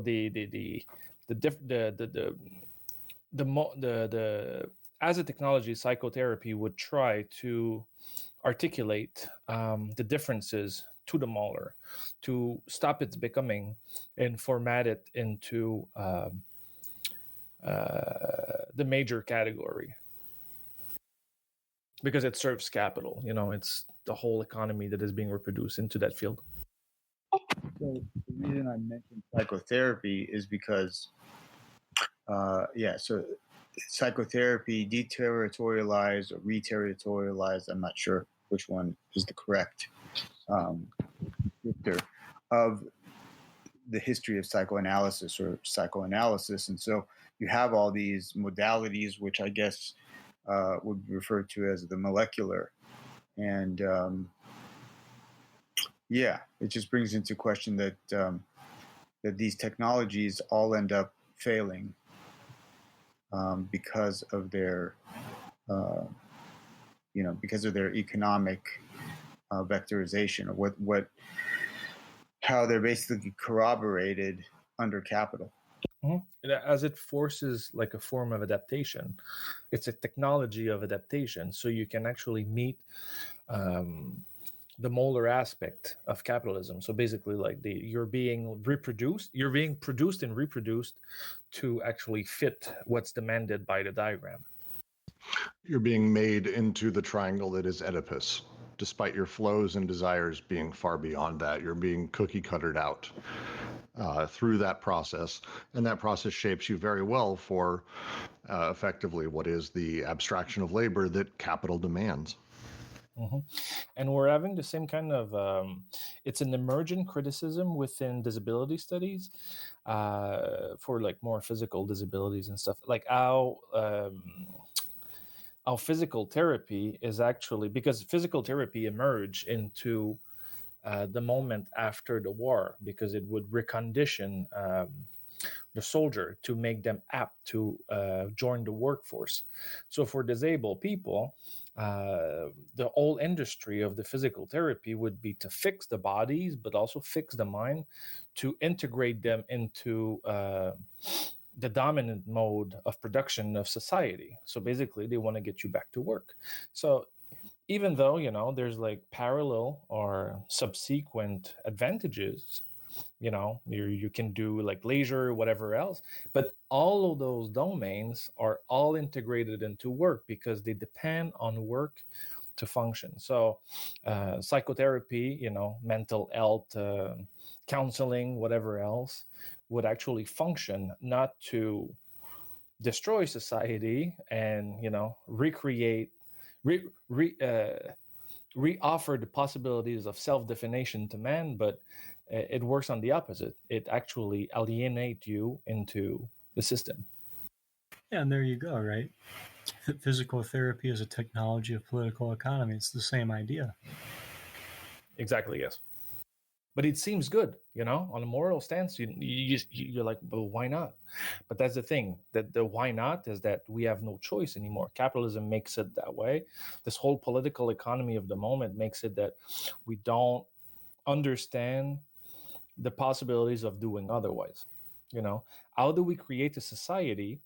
as a technology, psychotherapy would try to articulate the differences to the molar, to stop its becoming and format it into the major category, because it serves capital. It's the whole economy that is being reproduced into that field. So the reason I mentioned psychotherapy is because so psychotherapy deterritorialized or reterritorialized, I'm not sure which one is the correct descriptor of the history of psychoanalysis or psychoanalysis. And so you have all these modalities, which I guess would be referred to as the molecular. And it just brings into question that these technologies all end up failing because of their economic vectorization, or how they're basically corroborated under capital. Mm-hmm. As it forces like a form of adaptation, it's a technology of adaptation. So you can actually meet the molar aspect of capitalism. So basically, like you're being produced and reproduced to actually fit what's demanded by the diagram. You're being made into the triangle that is Oedipus. Despite your flows and desires being far beyond that, you're being cookie cuttered out through that process. And that process shapes you very well for effectively what is the abstraction of labor that capital demands. Mm-hmm. And we're having the same kind of, it's an emergent criticism within disability studies for like more physical disabilities and stuff, like how physical therapy is actually, because physical therapy emerged into the moment after the war, because it would recondition the soldier to make them apt to join the workforce. So for disabled people, the whole industry of the physical therapy would be to fix the bodies, but also fix the mind, to integrate them into the dominant mode of production of society. So basically, they want to get you back to work. So even though, there's like parallel or subsequent advantages, you can do like leisure, whatever else, but all of those domains are all integrated into work because they depend on work to function. So psychotherapy, mental health, counseling, whatever else, would actually function not to destroy society and, re-offer the possibilities of self-definition to man, but it works on the opposite. It actually alienates you into the system. Yeah, and there you go, right? Physical therapy is a technology of political economy. It's the same idea. Exactly, yes. But it seems good, on a moral stance. You're like, well, why not? But that's the thing, that the why not is that we have no choice anymore. Capitalism makes it that way. This whole political economy of the moment makes it that we don't understand the possibilities of doing otherwise. How do we create a society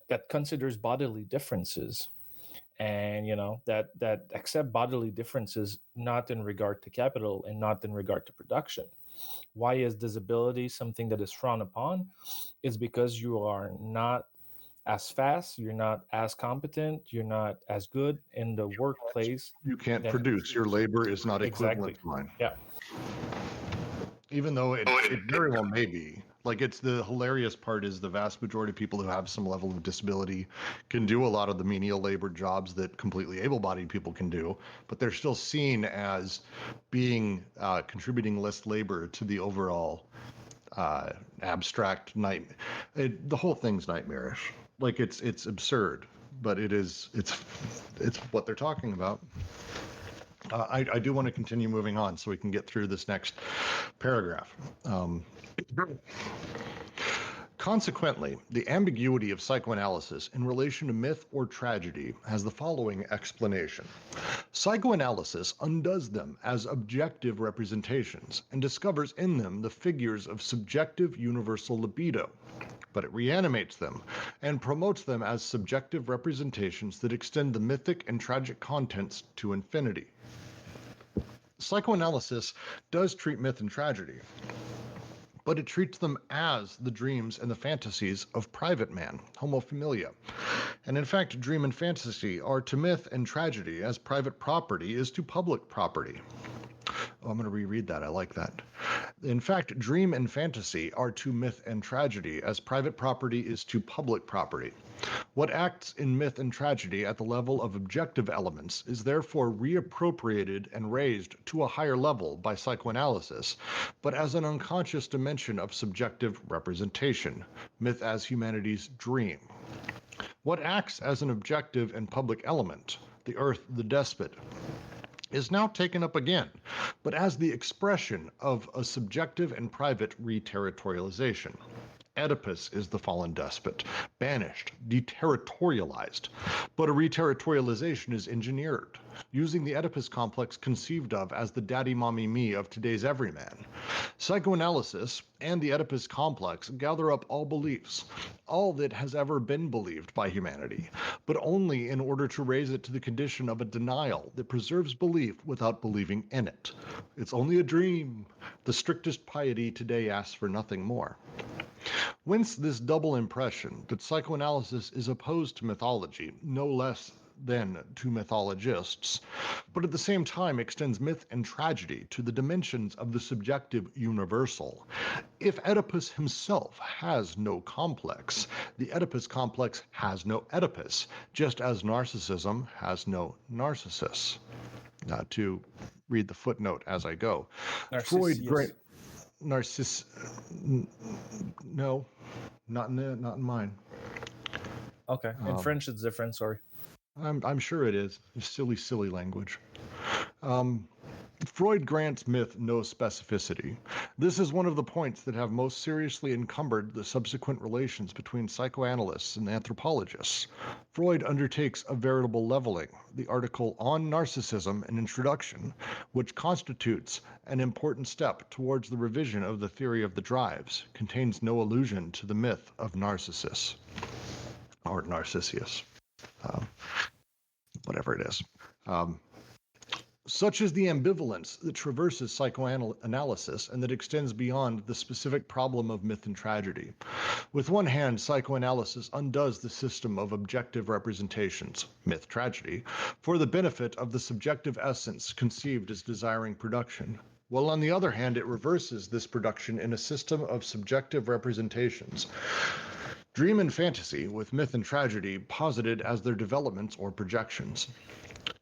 that considers bodily differences and that accept bodily differences, not in regard to capital and not in regard to production? Why is disability something that is frowned upon? Is because you are not as fast, you're not as competent, you're not as good in the workplace. You can't produce. Your labor is not Exactly. equivalent to mine. Yeah. Even though it very well may be. Like, it's the hilarious part is the vast majority of people who have some level of disability can do a lot of the menial labor jobs that completely able-bodied people can do, but they're still seen as being contributing less labor to the overall abstract nightmare. The whole thing's nightmarish. Like, it's absurd, but it's what they're talking about. I do want to continue moving on so we can get through this next paragraph. Consequently, the ambiguity of psychoanalysis in relation to myth or tragedy has the following explanation. Psychoanalysis undoes them as objective representations and discovers in them the figures of subjective universal libido, but it reanimates them and promotes them as subjective representations that extend the mythic and tragic contents to infinity. Psychoanalysis does treat myth and tragedy, but it treats them as the dreams and the fantasies of private man, homo familia. And in fact, dream and fantasy are to myth and tragedy as private property is to public property. Oh, I'm going to reread that. I like that. In fact, dream and fantasy are to myth and tragedy as private property is to public property. What acts in myth and tragedy at the level of objective elements is therefore reappropriated and raised to a higher level by psychoanalysis, but as an unconscious dimension of subjective representation, myth as humanity's dream. What acts as an objective and public element, the earth, the despot, is now taken up again, but as the expression of a subjective and private reterritorialization. Oedipus is the fallen despot, banished, deterritorialized, but a reterritorialization is engineered, using the Oedipus complex conceived of as the daddy-mommy-me of today's everyman. Psychoanalysis and the Oedipus complex gather up all beliefs, all that has ever been believed by humanity, but only in order to raise it to the condition of a denial that preserves belief without believing in it. It's only a dream. The strictest piety today asks for nothing more. Whence this double impression that psychoanalysis is opposed to mythology, no less than to mythologists, but at the same time extends myth and tragedy to the dimensions of the subjective universal. If Oedipus himself has no complex, the Oedipus complex has no Oedipus, just as narcissism has no narcissus. To read the footnote as I go. Freud, no, not in mine. Okay, in French it's different. Sorry. I'm sure it is. Silly language. Freud grants myth no specificity. This is one of the points that have most seriously encumbered the subsequent relations between psychoanalysts and anthropologists. Freud undertakes a veritable leveling. The article On Narcissism, an Introduction, which constitutes an important step towards the revision of the theory of the drives, contains no allusion to the myth of Narcissus, or Narcissus, whatever it is. Such is the ambivalence that traverses psychoanalysis and that extends beyond the specific problem of myth and tragedy. With one hand, psychoanalysis undoes the system of objective representations, myth-tragedy, for the benefit of the subjective essence conceived as desiring production, while on the other hand, it reverses this production in a system of subjective representations, Dream and fantasy, with myth and tragedy posited as their developments or projections.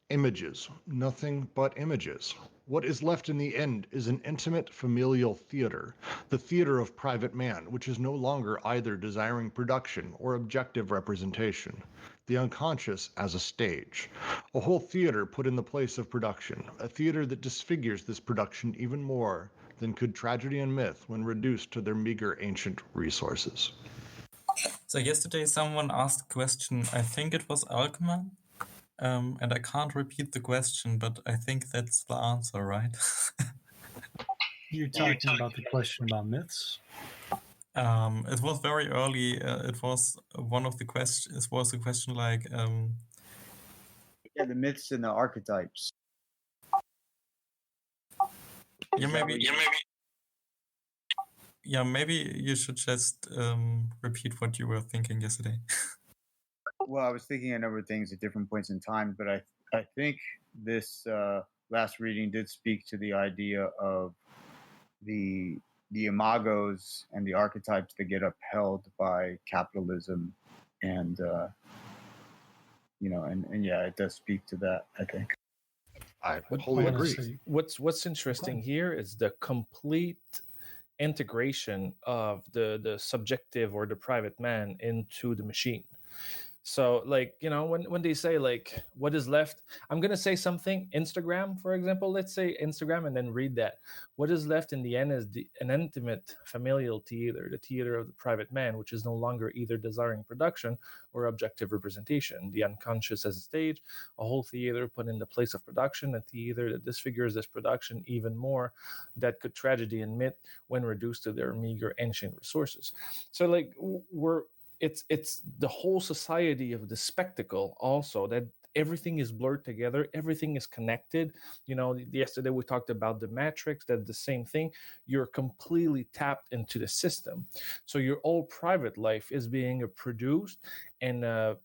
Images, nothing but images. What is left in the end is an intimate familial theater, the theater of private man, which is no longer either desiring production or objective representation. The unconscious as a stage, a whole theater put in the place of production, a theater that disfigures this production even more than could tragedy and myth when reduced to their meager ancient resources. So yesterday someone asked a question, I think it was Alkman, and I can't repeat the question, but I think that's the answer, right? You're talking about the question about myths? It was very early. It was one of the questions. It was a question like, Yeah, the myths and the archetypes. Maybe you should just repeat what you were thinking yesterday. Well, I was thinking a number of things at different points in time, but I think this last reading did speak to the idea of the imagos and the archetypes that get upheld by capitalism, and and yeah, it does speak to that, I think. I wholly agree. What's interesting here is the complete integration of the subjective or the private man into the machine. So, like, when they say, like, what is left, I'm going to say something, Instagram, for example, let's say Instagram, and then read that. What is left in the end is an intimate familial theater, the theater of the private man, which is no longer either desiring production or objective representation. The unconscious as a stage, a whole theater put in the place of production, a theater that disfigures this production even more, that could tragedy and myth when reduced to their meager ancient resources. So, like, it's the whole society of the spectacle also, that everything is blurred together, everything is connected. Yesterday we talked about the matrix, that the same thing. You're completely tapped into the system, so your whole private life is being produced in a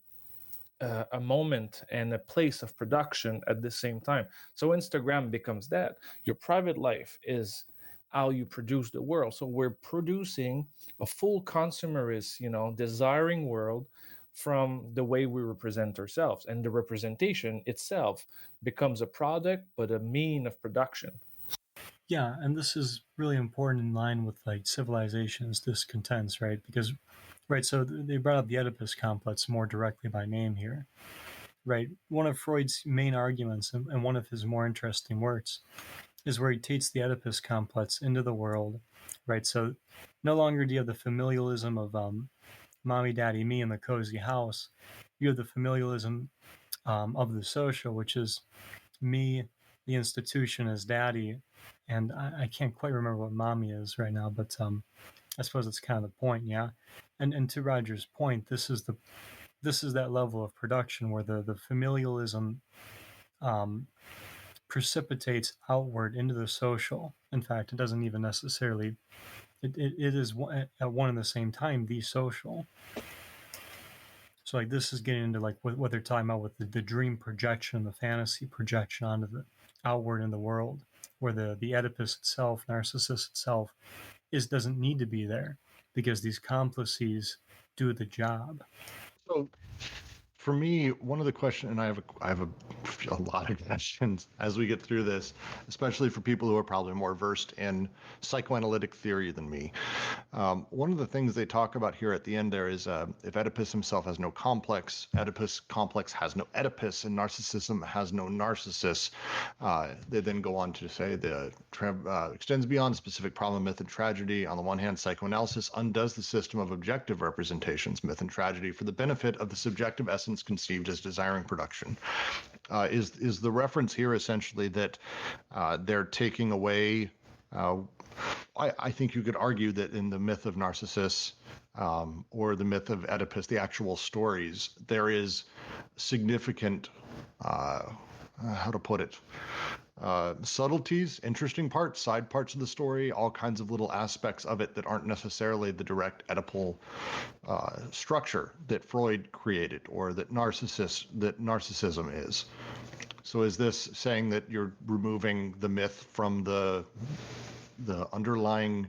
moment and a place of production at the same time. So Instagram becomes that. Your private life is how you produce the world. So we're producing a full consumerist, desiring world from the way we represent ourselves. And the representation itself becomes a product, but a mean of production. Yeah, and this is really important in line with, like, civilization's discontents, right? Because, right, so they brought up the Oedipus complex more directly by name here, right? One of Freud's main arguments, and one of his more interesting works, is where he takes the Oedipus complex into the world, right? So no longer do you have the familialism of mommy, daddy, me in the cozy house. You have the familialism of the social, which is me, the institution as daddy, and I can't quite remember what mommy is right now, but I suppose it's kind of the point, yeah. And to Roger's point, this is that level of production where the familialism precipitates outward into the social. In fact, it doesn't even necessarily, it is at one and the same time the social. So, like, this is getting into, like, what they're talking about with the dream projection, the fantasy projection onto the outward in the world, where the Oedipus itself, Narcissus itself, doesn't need to be there because these complices do the job. So, for me, one of the questions, and I have a lot of questions as we get through this, especially for people who are probably more versed in psychoanalytic theory than me. One of the things they talk about here at the end there is if Oedipus himself has no complex, Oedipus complex has no Oedipus, and narcissism has no narcissus. They then go on to say the extends beyond specific problem, myth, and tragedy. On the one hand, psychoanalysis undoes the system of objective representations, myth and tragedy, for the benefit of the subjective essence conceived as desiring production. Is the reference here essentially that they're taking away? I think you could argue that in the myth of Narcissus or the myth of Oedipus, the actual stories, there is significant, how to put it, subtleties, interesting parts, side parts of the story, all kinds of little aspects of it that aren't necessarily the direct Oedipal structure that Freud created or that narcissism is. So is this saying that you're removing the myth from the underlying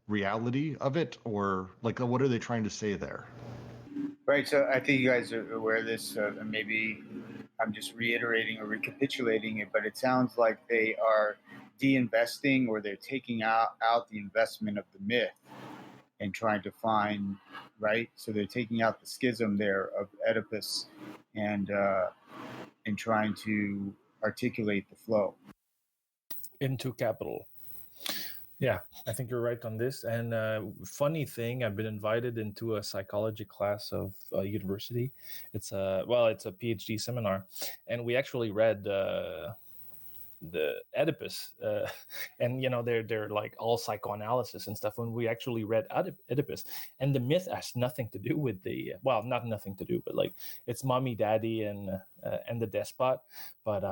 reality of it, or like what are they trying to say there? Right. So I think you guys are aware of this. And maybe I'm just reiterating or recapitulating it, but it sounds like they are de-investing, or they're taking out the investment of the myth and trying to find, right? So they're taking out the schism there of Oedipus and trying to articulate the flow into capital. Yeah, I think you're right on this. And funny thing, I've been invited into a psychology class of university. It's a PhD seminar, and we actually read the Oedipus, and they're like all psychoanalysis and stuff. When we actually read Oedipus, and the myth has nothing to do with not nothing to do, but like it's mommy, daddy, and the despot, but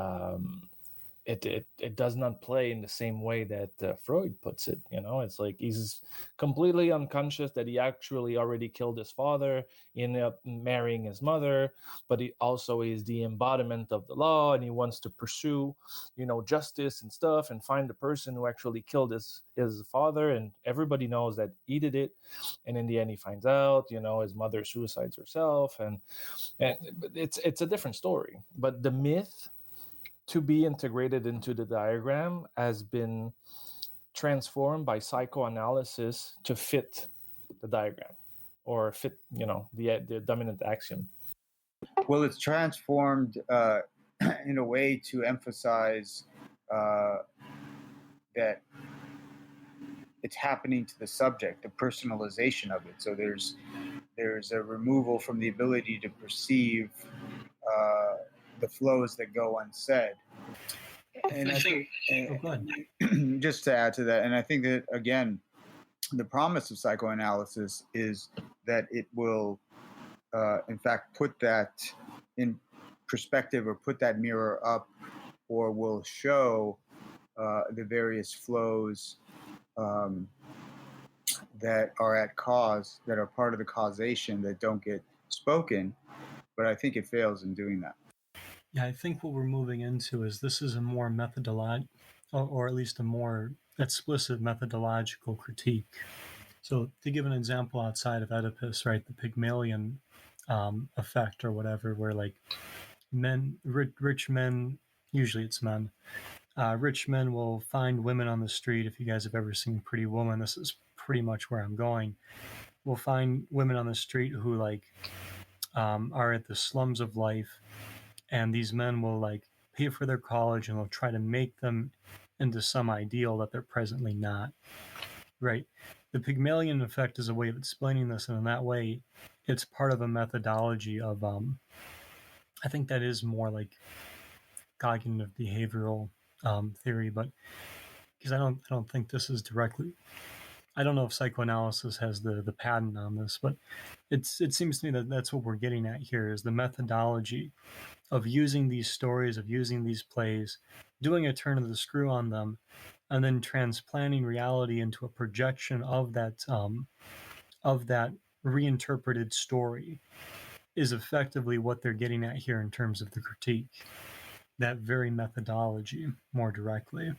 it does not play in the same way that Freud puts it. It's like he's completely unconscious that he actually already killed his father. He ended up marrying his mother, but he also is the embodiment of the law, and he wants to pursue, justice and stuff, and find the person who actually killed his father. And everybody knows that he did it, and in the end, he finds out. His mother suicides herself, and it's a different story. But the myth, to be integrated into the diagram, has been transformed by psychoanalysis to fit the diagram, or fit, the dominant axiom. Well, it's transformed in a way to emphasize that it's happening to the subject, the personalization of it. So there's a removal from the ability to perceive the flows that go unsaid. And I think, just to add to that, and I think that, again, the promise of psychoanalysis is that it will, in fact, put that in perspective, or put that mirror up, or will show the various flows that are at cause, that are part of the causation, that don't get spoken. But I think it fails in doing that. Yeah, I think what we're moving into is this is a more methodological, or at least a more explicit methodological critique. So to give an example outside of Oedipus, right, the Pygmalion effect or whatever, where like rich men, usually it's men, rich men will find women on the street. If you guys have ever seen Pretty Woman, this is pretty much where I'm going. We'll find women on the street who like are at the slums of life, and these men will like pay for their college, and they'll try to make them into some ideal that they're presently not. Right. The Pygmalion effect is a way of explaining this, and in that way, it's part of a methodology of I think that is more like cognitive behavioral theory, but because I don't think this is directly. I don't know if psychoanalysis has the patent on this, but it seems to me that that's what we're getting at here, is the methodology of using these stories, of using these plays, doing a turn of the screw on them, and then transplanting reality into a projection of that reinterpreted story, is effectively what they're getting at here in terms of the critique. That very methodology more directly.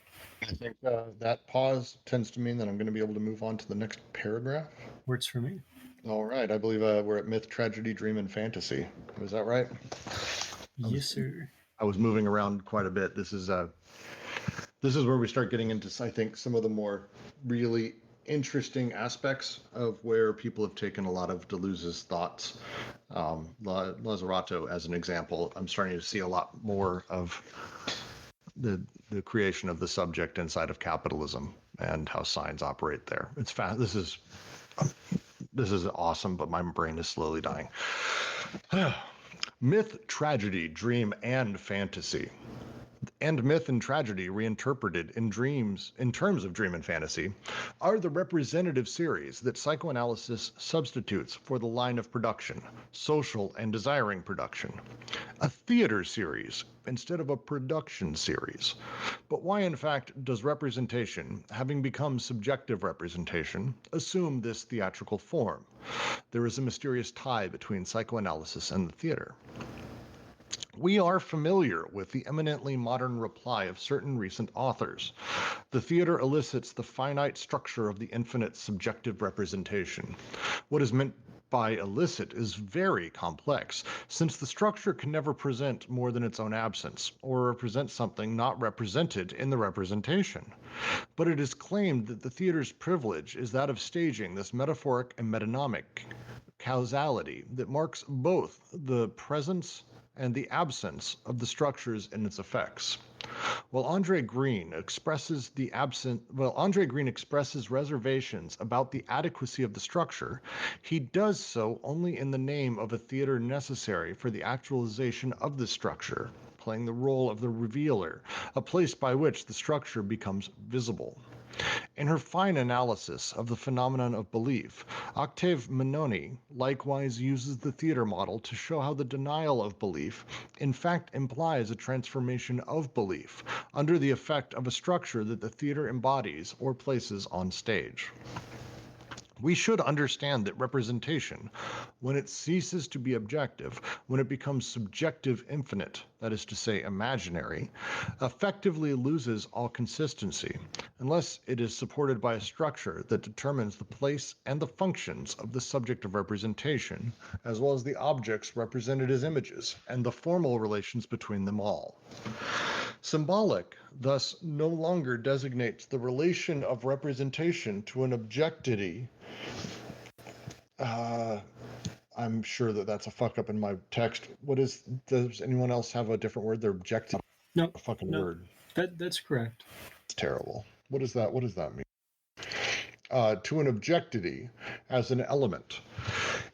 I think that pause tends to mean that I'm going to be able to move on to the next paragraph. Works for me. All right. I believe we're at myth, tragedy, dream, and fantasy. Was that right? Yes, sir. I was moving around quite a bit. This is where we start getting into, I think, some of the more really interesting aspects of where people have taken a lot of Deleuze's thoughts. Lazzarato, as an example, I'm starting to see a lot more of the creation of the subject inside of capitalism and how signs operate there. It's fast. This is awesome, but my brain is slowly dying. Myth, tragedy, dream, and fantasy. And myth and tragedy, reinterpreted in terms of dream and fantasy, are the representative series that psychoanalysis substitutes for the line of production, social and desiring production. A theater series instead of a production series. But why, in fact, does representation, having become subjective representation, assume this theatrical form? There is a mysterious tie between psychoanalysis and the theater. We are familiar with the eminently modern reply of certain recent authors. The theater elicits the finite structure of the infinite subjective representation. What is meant by elicit is very complex, since the structure can never present more than its own absence, or represent something not represented in the representation. But it is claimed that the theater's privilege is that of staging this metaphoric and metonymic causality that marks both the presence and the absence of the structures and its effects. While Andre Green expresses reservations about the adequacy of the structure, he does so only in the name of a theater necessary for the actualization of the structure, playing the role of the revealer, a place by which the structure becomes visible. In her fine analysis of the phenomenon of belief, Octave Menoni likewise uses the theater model to show how the denial of belief in fact implies a transformation of belief under the effect of a structure that the theater embodies or places on stage. We should understand that representation, when it ceases to be objective, when it becomes subjective infinite, that is to say imaginary, effectively loses all consistency, unless it is supported by a structure that determines the place and the functions of the subject of representation, as well as the objects represented as images, and the formal relations between them all. Symbolic, thus, no longer designates the relation of representation to an objectivity. I'm sure that that's a fuck up in my text. Does anyone else have a different word? They're objective. No, A fucking no, word. that's correct. It's terrible. What does that mean? To an objectivity as an element.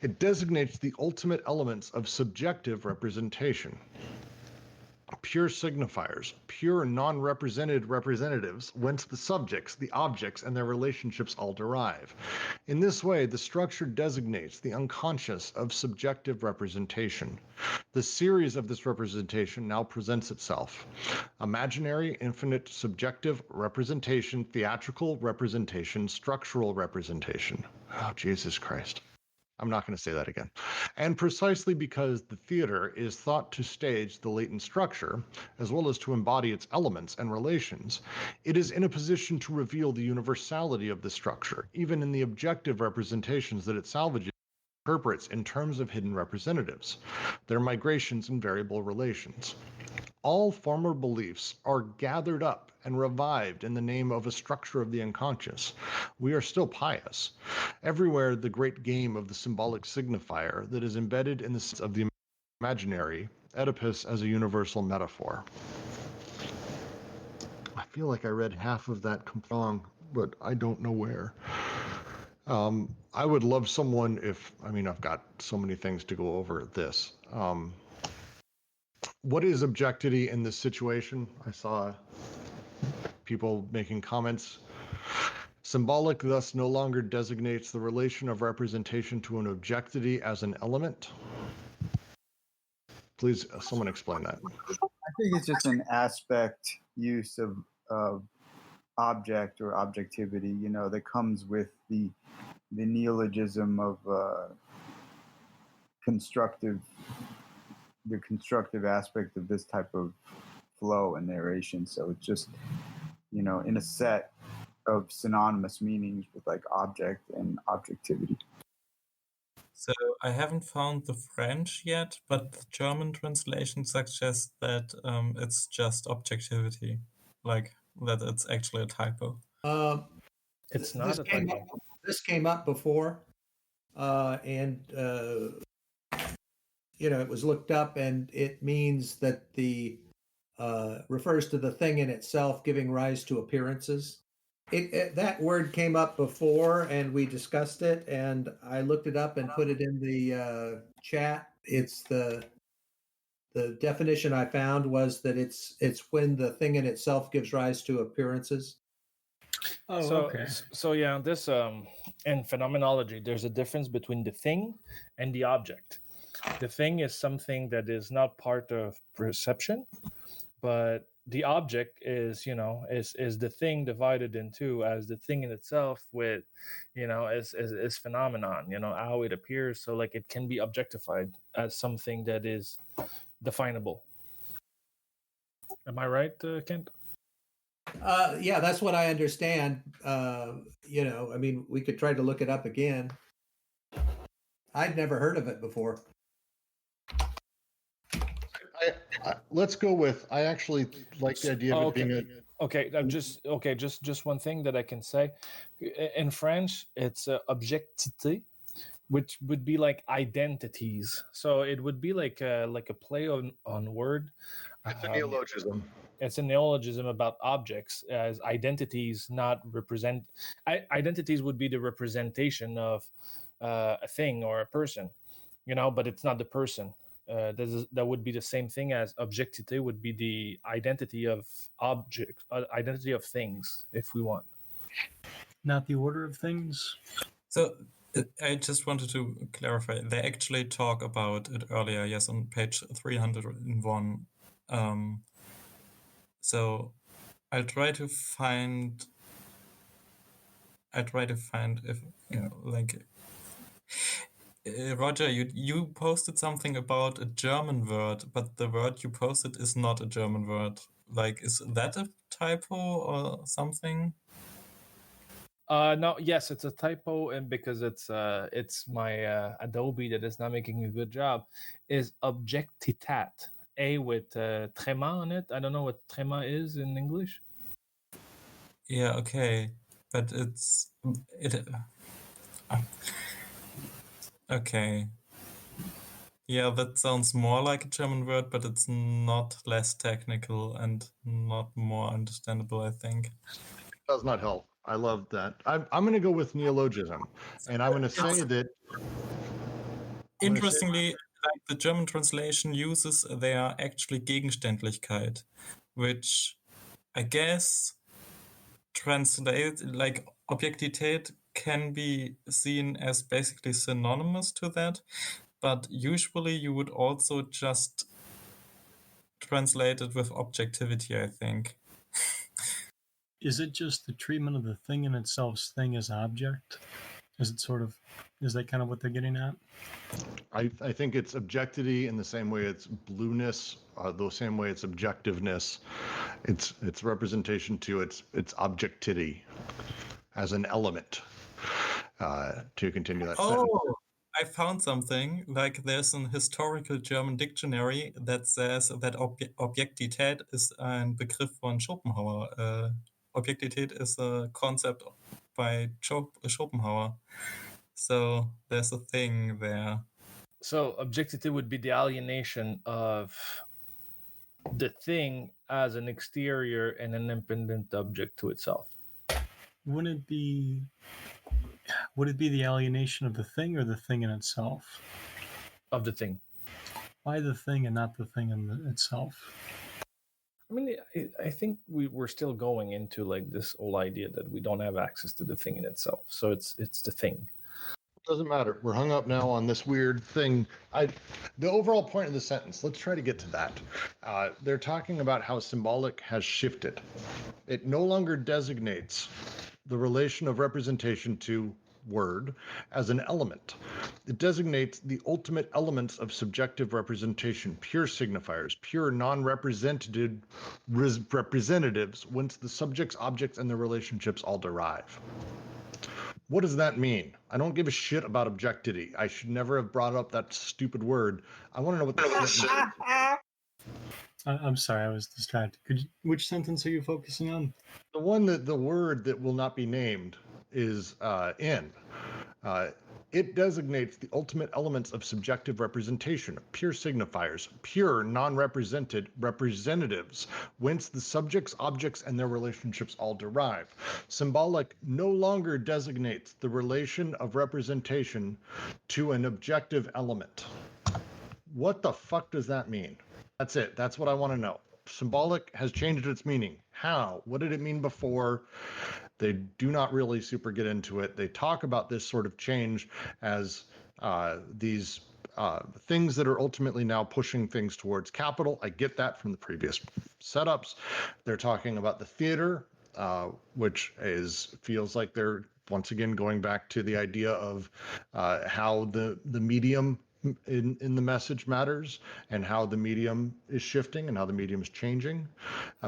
It designates the ultimate elements of subjective representation. Pure signifiers, pure non-represented representatives, whence the subjects, the objects, and their relationships all derive. In this way, the structure designates the unconscious of subjective representation. The series of this representation now presents itself. Imaginary, infinite, subjective representation, theatrical representation, structural representation. Oh, Jesus Christ. I'm not going to say that again. And precisely because the theater is thought to stage the latent structure, as well as to embody its elements and relations, it is in a position to reveal the universality of the structure, even in the objective representations that it salvages and interprets in terms of hidden representatives, their migrations and variable relations. All former beliefs are gathered up and revived in the name of a structure of the unconscious. We are still pious. Everywhere the great game of the symbolic signifier that is embedded in the sense of the imaginary, Oedipus as a universal metaphor. I feel like I read half of that wrong, but I don't know where. I would love someone I've got so many things to go over this. What is objectivity in this situation? I saw people making comments. Symbolic thus no longer designates the relation of representation to an objectivity as an element. Please, someone explain that. I think it's just an aspect use of object or objectivity, that comes with the neologism of the constructive aspect of this type of flow and narration. So it's just, in a set of synonymous meanings with like object and objectivity. So I haven't found the French yet, but the German translation suggests that it's just objectivity, like that it's actually a typo. It's not a typo. This came up before, and it was looked up, and it means that refers to the thing in itself giving rise to appearances. That word came up before, and we discussed it, and I looked it up and put it in the chat. It's the definition I found was that it's when the thing in itself gives rise to appearances. Oh, okay. So yeah, this in phenomenology, there's a difference between the thing and the object. The thing is something that is not part of perception, but the object is the thing divided in two as the thing in itself with, is phenomenon, how it appears. So like it can be objectified as something that is, definable. Am I right, Kent? Yeah, that's what I understand. I mean, we could try to look it up again. I'd never heard of it before. Let's go with. I actually like the idea of it being a. Okay, just one thing that I can say. In French, it's objectité, which would be like identities. So it would be like a play on word. It's a neologism. It's a neologism about objects as identities, not represent. Identities would be the representation of a thing or a person, but it's not the person. That would be the same thing as objectité would be the identity of objects, identity of things, if we want. Not the order of things. So I just wanted to clarify. They actually talk about it earlier, yes, on page 301. So I'll try to find if like. Roger, you posted something about a German word, but the word you posted is not a German word. Like, is that a typo or something? No, yes, it's a typo, and because it's my Adobe that is not making a good job. Is objectitat, A with tréma on it. I don't know what tréma is in English. Yeah, okay, but okay. Yeah, that sounds more like a German word, but it's not less technical and not more understandable, I think. Does not help. I love that. I'm going to go with neologism, and I'm going to say that. Interestingly, like the German translation uses their actually Gegenständlichkeit, which I guess translate like Objektivität can be seen as basically synonymous to that, but usually you would also just translate it with objectivity, I think. Is it just the treatment of the thing in itself's thing as object? Is that kind of what they're getting at? I think it's objectivity in the same way it's blueness, the same way it's objectiveness. It's representation to its objectivity as an element. To continue that sentence. I found something. Like there's an historical German dictionary that says that Objektivität ist ein Begriff von Schopenhauer. Objektivität is a concept by Schopenhauer. So there's a thing there. So objectivity would be the alienation of the thing as an exterior and an independent object to itself. Would it be the alienation of the thing or the thing in itself? Of the thing. Why the thing and not the thing in itself? I mean, I think we're still going into like this whole idea that we don't have access to the thing in itself. So it's the thing. Doesn't matter. We're hung up now on this weird thing. The overall point of the sentence, let's try to get to that. They're talking about how symbolic has shifted. It no longer designates the relation of representation to word as an element. It designates the ultimate elements of subjective representation, pure signifiers, pure non-represented representatives, whence the subjects, objects, and their relationships all derive. What does that mean? I don't give a shit about objectivity. I should never have brought up that stupid word. I want to know what the sentence is. I'm sorry, I was distracted. Which sentence are you focusing on? The one that the word that will not be named is in. It designates the ultimate elements of subjective representation, pure signifiers, pure non-represented representatives, whence the subjects, objects, and their relationships all derive. Symbolic no longer designates the relation of representation to an objective element. What the fuck does that mean? That's it. That's what I want to know. Symbolic has changed its meaning. How? What did it mean before? They do not really super get into it. They talk about this sort of change as these things that are ultimately now pushing things towards capital. I get that from the previous setups. They're talking about the theater, which feels like they're once again going back to the idea of how the medium in the message matters, and how the medium is shifting and how the medium is changing.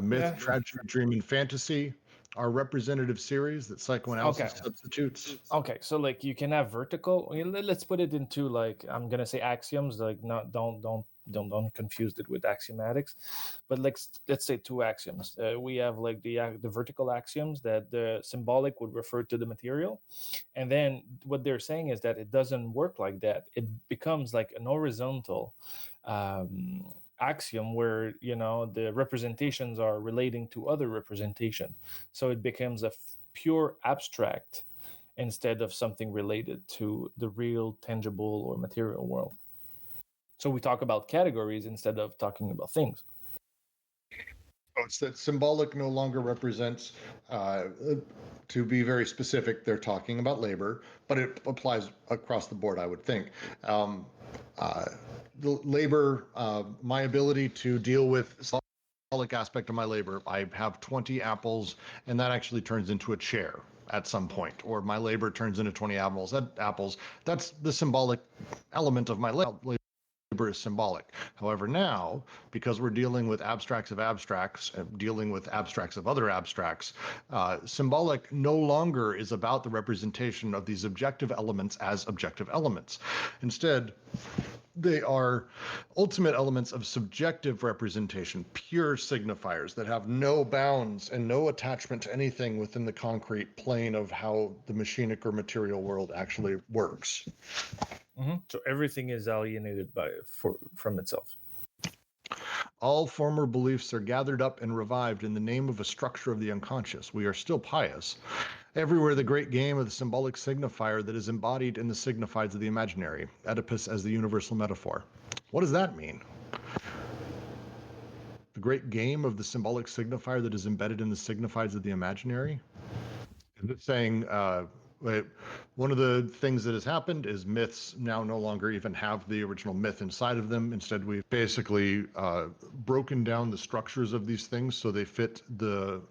Myth, Yeah. tragedy, dream, and fantasy are representative series that psychoanalysis substitutes. Okay, so like you can have vertical. Let's put it into like I'm gonna say axioms. Like not don't confuse it with axiomatics, but like let's say two axioms. We have like the vertical axioms that the symbolic would refer to the material, and then what they're saying is that it doesn't work like that. It becomes like an horizontal axiom where the representations are relating to other representation, so it becomes a pure abstract instead of something related to the real tangible or material world. So we talk about categories instead of talking about things. Oh, it's that symbolic no longer represents, to be very specific, they're talking about labor, but it applies across the board, I would think. The labor, my ability to deal with symbolic aspect of my labor, I have 20 apples, and that actually turns into a chair at some point, or my labor turns into 20 apples. That's the symbolic element of my labor. Is symbolic. However, now, because we're dealing with abstracts of abstracts, dealing with abstracts of other abstracts, symbolic no longer is about the representation of these objective elements as objective elements. Instead, they are ultimate elements of subjective representation, pure signifiers that have no bounds and no attachment to anything within the concrete plane of how the machinic or material world actually works. Mm-hmm. So everything is alienated from itself. All former beliefs are gathered up and revived in the name of a structure of the unconscious. We are still pious. Everywhere the great game of the symbolic signifier that is embodied in the signifieds of the imaginary, Oedipus as the universal metaphor. What does that mean? The great game of the symbolic signifier that is embedded in the signifieds of the imaginary? Is it saying, one of the things that has happened is myths now no longer even have the original myth inside of them. Instead, we've basically broken down the structures of these things so they fit the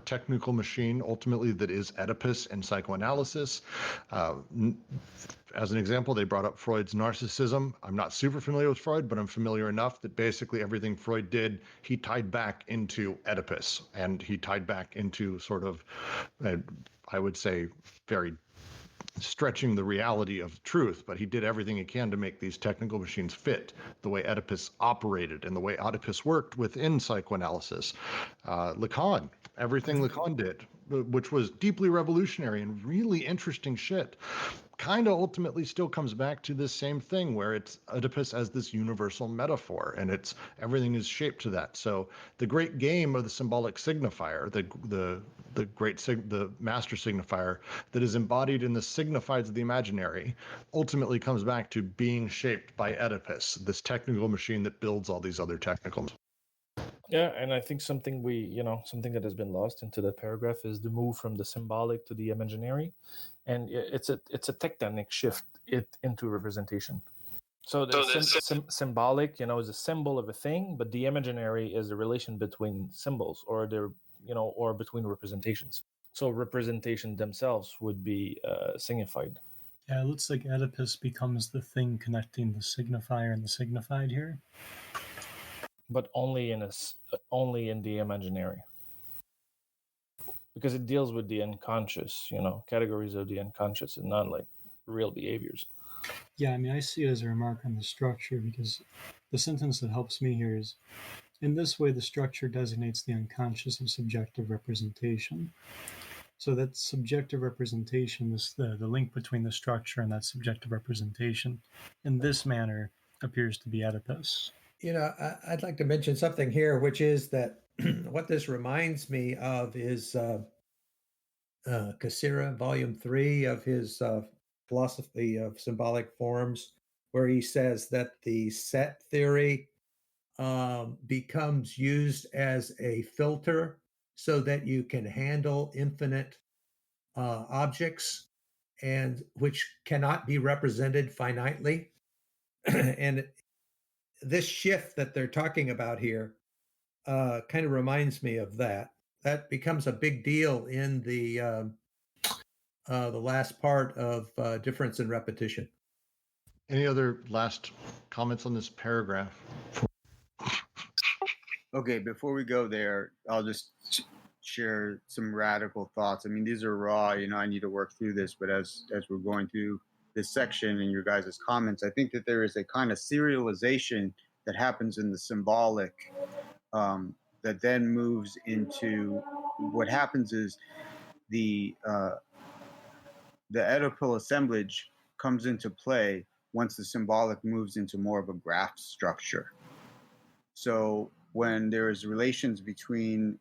technical machine, ultimately, that is Oedipus and psychoanalysis. As an example, they brought up Freud's narcissism. I'm not super familiar with Freud, but I'm familiar enough that basically everything Freud did, he tied back into Oedipus, and he tied back into sort of, I would say, very stretching the reality of truth, but he did everything he can to make these technical machines fit the way Oedipus operated and the way Oedipus worked within psychoanalysis. Lacan, everything Lacan did, which was deeply revolutionary and really interesting shit, kind of ultimately still comes back to this same thing where it's Oedipus as this universal metaphor, and it's everything is shaped to that. So the great game of the symbolic signifier, the master signifier that is embodied in the signifieds of the imaginary, ultimately comes back to being shaped by Oedipus, this technical machine that builds all these other technical. Yeah, and I think something that has been lost into that paragraph is the move from the symbolic to the imaginary, and it's a tectonic shift into representation. So the symbolic, is a symbol of a thing, but the imaginary is the relation between symbols or or between representations. So representation themselves would be signified. Yeah, it looks like Oedipus becomes the thing connecting the signifier and the signified here. But only in the imaginary, because it deals with the unconscious, categories of the unconscious, and not like real behaviors. Yeah, I mean, I see it as a remark on the structure, because the sentence that helps me here is, in this way, the structure designates the unconscious of subjective representation. So that subjective representation, the link between the structure and that subjective representation, in this manner, appears to be Oedipus. I'd like to mention something here, which is that what this reminds me of is Cassira, Volume 3 of his Philosophy of Symbolic Forms, where he says that the set theory becomes used as a filter so that you can handle infinite objects, and which cannot be represented finitely. And this shift that they're talking about here kind of reminds me of that. That becomes a big deal in the last part of Difference and Repetition. Any other last comments on this paragraph? Okay, before we go there, I'll just share some radical thoughts. I mean, these are raw, I need to work through this, but as we're going through this section and your guys' comments, I think that there is a kind of serialization that happens in the symbolic that then moves into what happens is the Oedipal assemblage comes into play once the symbolic moves into more of a graph structure. So when there is relations between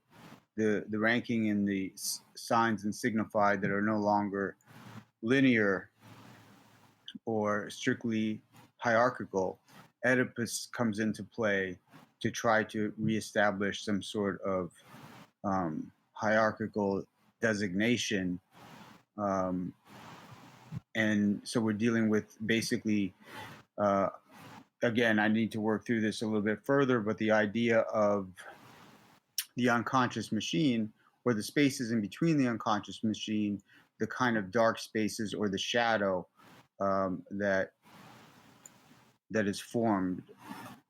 the ranking and the signs and signified that are no longer linear or strictly hierarchical, Oedipus comes into play to try to reestablish some sort of hierarchical designation. And so we're dealing with basically, again, I need to work through this a little bit further, but the idea of the unconscious machine, or the spaces in between the unconscious machine, the kind of dark spaces or the shadow that is formed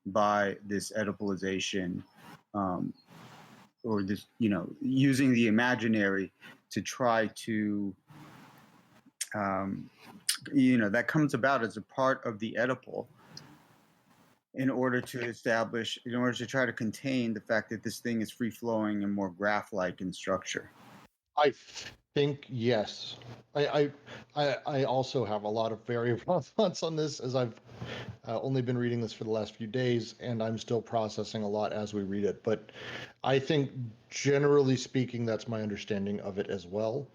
by this Oedipalization, or this, using the imaginary to try to, that comes about as a part of the Oedipal in order to try to contain the fact that this thing is free-flowing and more graph-like in structure. I think yes. I also have a lot of very raw thoughts on this, as I've only been reading this for the last few days, and I'm still processing a lot as we read it. But I think, generally speaking, that's my understanding of it as well.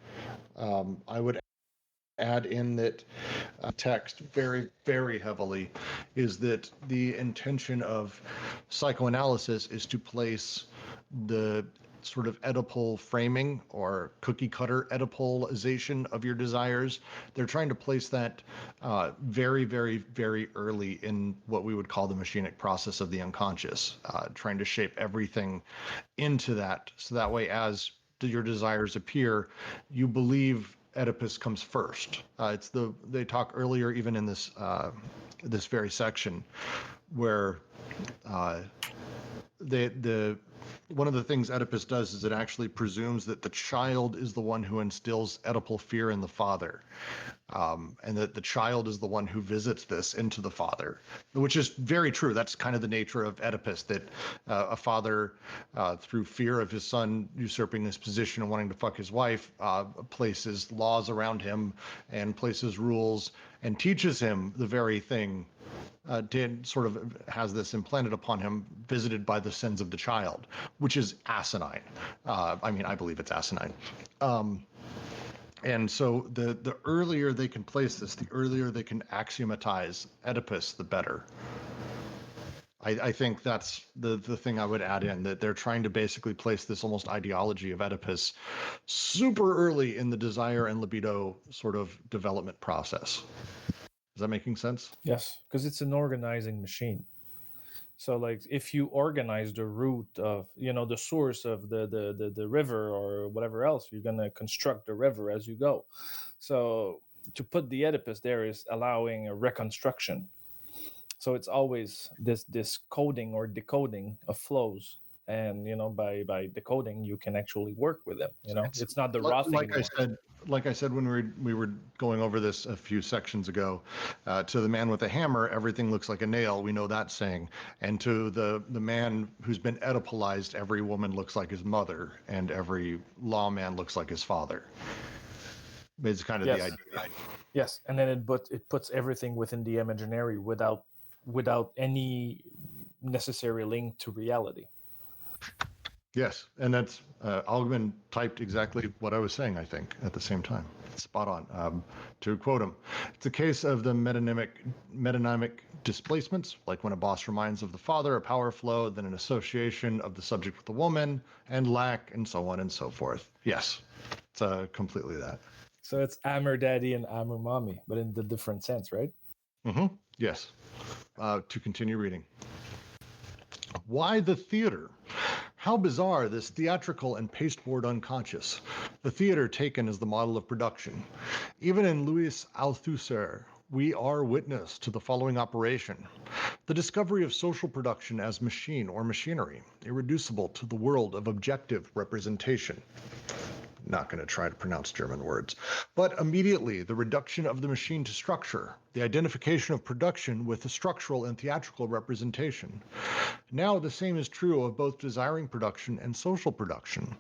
I would add in that text very, very heavily is that the intention of psychoanalysis is to place the sort of Oedipal framing or cookie cutter Oedipalization of your desires. They're trying to place that very, very, very early in what we would call the machinic process of the unconscious, trying to shape everything into that. So that way, as your desires appear, you believe Oedipus comes first. They talk earlier, even in this this very section, where one of the things Oedipus does is it actually presumes that the child is the one who instills Oedipal fear in the father, and that the child is the one who visits this into the father, which is very true. That's kind of the nature of Oedipus, that a father, through fear of his son usurping his position and wanting to fuck his wife, places laws around him and places rules and teaches him the very thing. Sort of has this implanted upon him, visited by the sins of the child, which is asinine. I believe it's asinine. And so the earlier they can place this, the earlier they can axiomatize Oedipus, the better. I think that's the thing I would add in, that they're trying to basically place this almost ideology of Oedipus super early in the desire and libido sort of development process. Is that making sense? Yes, because it's an organizing machine. So, like, if you organize the root of, the source of the river or whatever else, you're going to construct the river as you go. So, to put the Oedipus there is allowing a reconstruction. So, it's always this coding or decoding of flows. And, by decoding, you can actually work with them. It's not the raw thing anymore. Like I said when we were going over this a few sections ago, to the man with a hammer, everything looks like a nail. We know that saying. And to the man who's been Oedipalized, every woman looks like his mother, and every lawman looks like his father. It's kind of the idea. Yes, and then it puts everything within the imaginary without any necessary link to reality. Yes, and that's Algman typed exactly what I was saying, I think, at the same time. Spot on. To quote him, it's a case of the metonymic displacements, like when a boss reminds of the father, a power flow, then an association of the subject with the woman, and lack, and so on and so forth. Yes, it's completely that. So it's Amor Daddy and Amor Mommy, but in the different sense, right? Mm-hmm. Yes. To continue reading. Why the theater? How bizarre, this theatrical and pasteboard unconscious. The theater taken as the model of production. Even in Louis Althusser, we are witness to the following operation: the discovery of social production as machine or machinery, irreducible to the world of objective representation. Not going to try to pronounce German words, but immediately the reduction of the machine to structure, the identification of production with the structural and theatrical representation. Now the same is true of both desiring production and social production.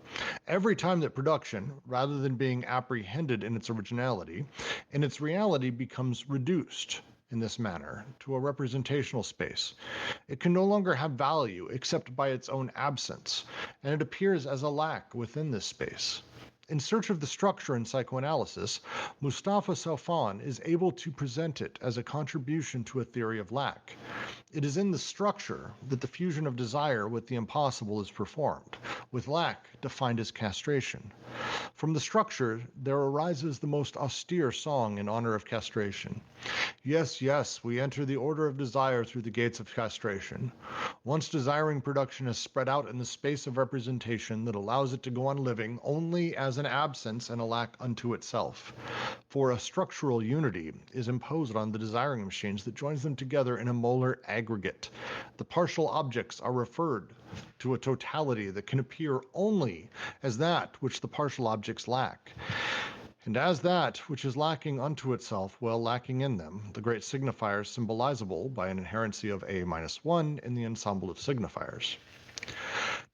Every time that production, rather than being apprehended in its originality, in its reality becomes reduced in this manner to a representational space, it can no longer have value except by its own absence, and it appears as a lack within this space. In Search of the Structure in Psychoanalysis, Mustafa Salfan is able to present it as a contribution to a theory of lack. It is in the structure that the fusion of desire with the impossible is performed, with lack defined as castration. From the structure, there arises the most austere song in honor of castration. Yes, yes, we enter the order of desire through the gates of castration. Once desiring production is spread out in the space of representation that allows it to go on living only as an absence and a lack unto itself. For a structural unity is imposed on the desiring machines that joins them together in a molar aggregate. The partial objects are referred to a totality that can appear only as that which the partial objects lack. And as that which is lacking unto itself, well lacking in them, the great signifiers symbolizable by an inherency of A-1 in the ensemble of signifiers.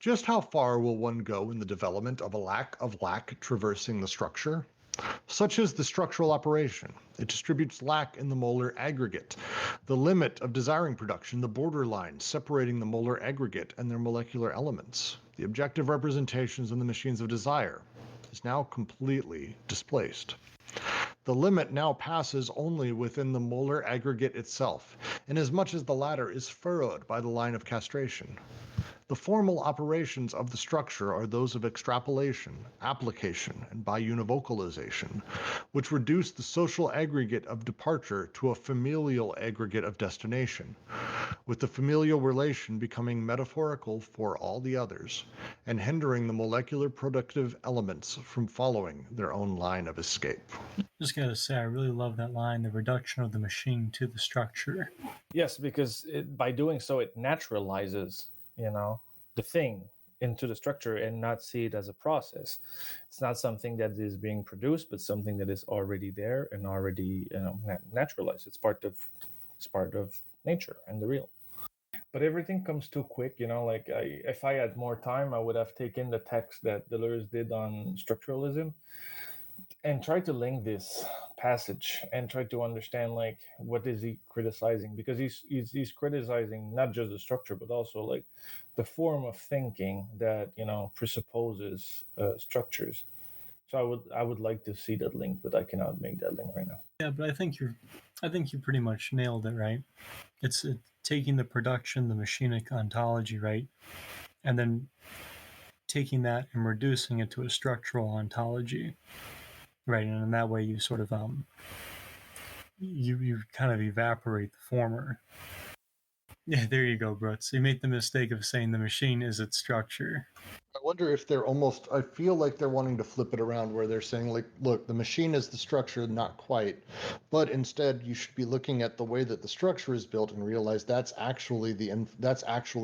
Just how far will one go in the development of a lack of lack traversing the structure? Such is the structural operation. It distributes lack in the molar aggregate, the limit of desiring production, the borderline separating the molar aggregate and their molecular elements. The objective representations in the machines of desire is now completely displaced. The limit now passes only within the molar aggregate itself, inasmuch as the latter is furrowed by the line of castration. The formal operations of the structure are those of extrapolation, application, and biunivocalization, which reduce the social aggregate of departure to a familial aggregate of destination, with the familial relation becoming metaphorical for all the others, and hindering the molecular productive elements from following their own line of escape. Just gotta say, I really love that line, the reduction of the machine to the structure. Yes, because by doing so, it naturalizes, the thing into the structure and not see it as a process. It's not something that is being produced, but something that is already there and already, naturalized. It's part of nature and the real. But everything comes too quick, if I had more time, I would have taken the text that Deleuze did on structuralism and try to link this passage and try to understand what is he criticizing, because he's criticizing not just the structure but also the form of thinking that presupposes structures. So I would like to see that link, but I cannot make that link right now. Yeah, but I think you pretty much nailed it, right? It's taking the production, the machinic ontology, right, and then taking that and reducing it to a structural ontology. Right, and in that way you sort of you kind of evaporate the former. Yeah, there you go, Brooks. You made the mistake of saying the machine is its structure. I wonder if I feel like they're wanting to flip it around where they're saying look, the machine is the structure, not quite, but instead you should be looking at the way that the structure is built and realize that's actually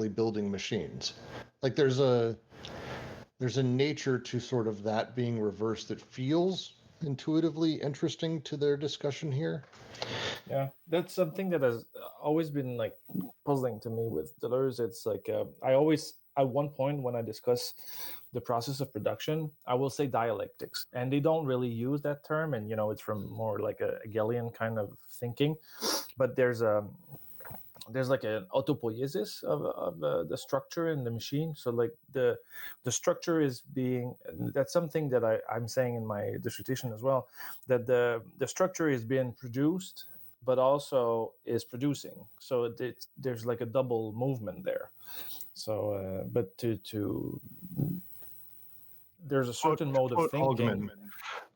building machines. There's a nature to sort of that being reversed that feels intuitively interesting to their discussion here. Yeah, that's something that has always been puzzling to me with Deleuze. It's I always, at one point when I discuss the process of production, I will say dialectics, and they don't really use that term, and it's from more like a Hegelian kind of thinking, but there's an autopoiesis of the structure in the machine. So the structure is that's something that I'm saying in my dissertation as well, that the structure is being produced but also is producing. So there's a double movement there. So but there's a certain mode of thinking.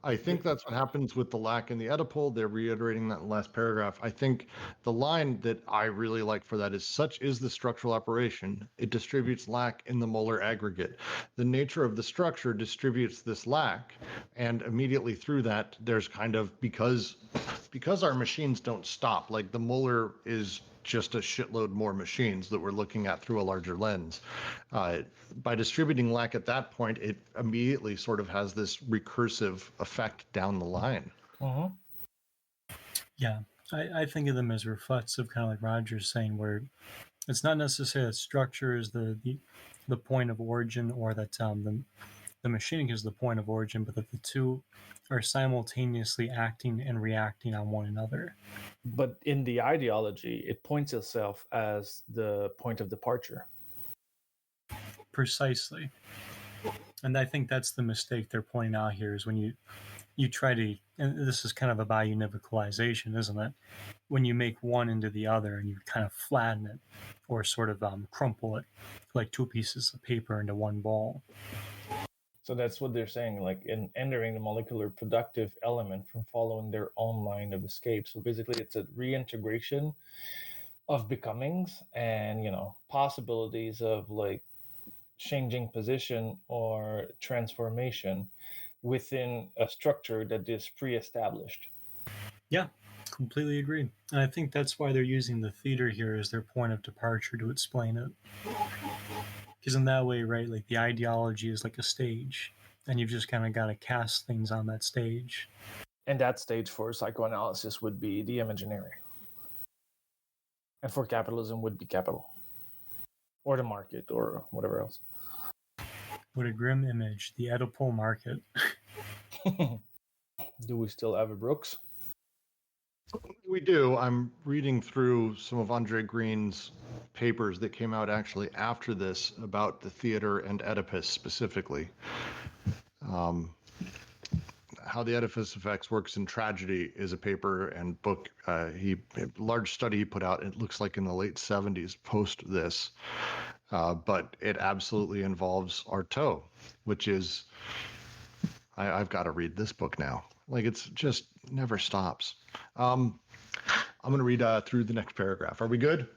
I think that's what happens with the lack in the Oedipal. They're reiterating that last paragraph. I think the line that I really like for that is, such is the structural operation. It distributes lack in the molar aggregate. The nature of the structure distributes this lack, and immediately through that, there's kind of, because because our machines don't stop, like the molar is just a shitload more machines that we're looking at through a larger lens. By distributing lack at that point, it immediately sort of has this recursive effect down the line. Mm-hmm. Yeah, I think of them as reflexive, kind of like Roger's saying, where it's not necessarily that structure is the point of origin, or that the machine is the point of origin, but that the two are simultaneously acting and reacting on one another. But in the ideology, it points itself as the point of departure. Precisely. And I think that's the mistake they're pointing out here, is when you try to, and this is kind of a biunivocalization, isn't it? When you make one into the other and you kind of flatten it, or sort of crumple it like two pieces of paper into one ball. So that's what they're saying, like in entering the molecular productive element from following their own line of escape. So basically it's a reintegration of becomings and, possibilities of like changing position or transformation within a structure that is pre-established. Yeah, completely agree. And I think that's why they're using the theater here as their point of departure to explain it. Because in that way, right, like the ideology is like a stage, and you've just kind of got to cast things on that stage. And that stage for psychoanalysis would be the imaginary. And for capitalism would be capital. Or the market, or whatever else. What a grim image, the Oedipal market. Do we still have a Brooks? We do. I'm reading through some of Andre Green's papers that came out actually after this about the theater and Oedipus specifically. How the Edifice Effects Works in Tragedy is a paper and book, a large study he put out, it looks like in the late 70s post this, but it absolutely involves Artaud, which is, I've got to read this book now. Like, it's just never stops. I'm going to read through the next paragraph. Are we good?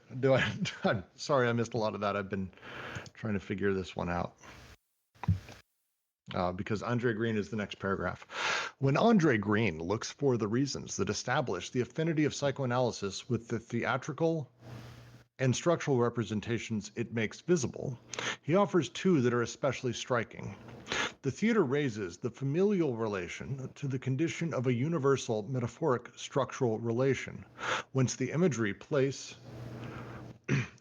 I'm sorry I missed a lot of that. I've been trying to figure this one out. Because Andre Green is the next paragraph. When Andre Green looks for the reasons that establish the affinity of psychoanalysis with the theatrical and structural representations it makes visible, he offers two that are especially striking. The theater raises the familial relation to the condition of a universal metaphoric structural relation, whence the imagery, place,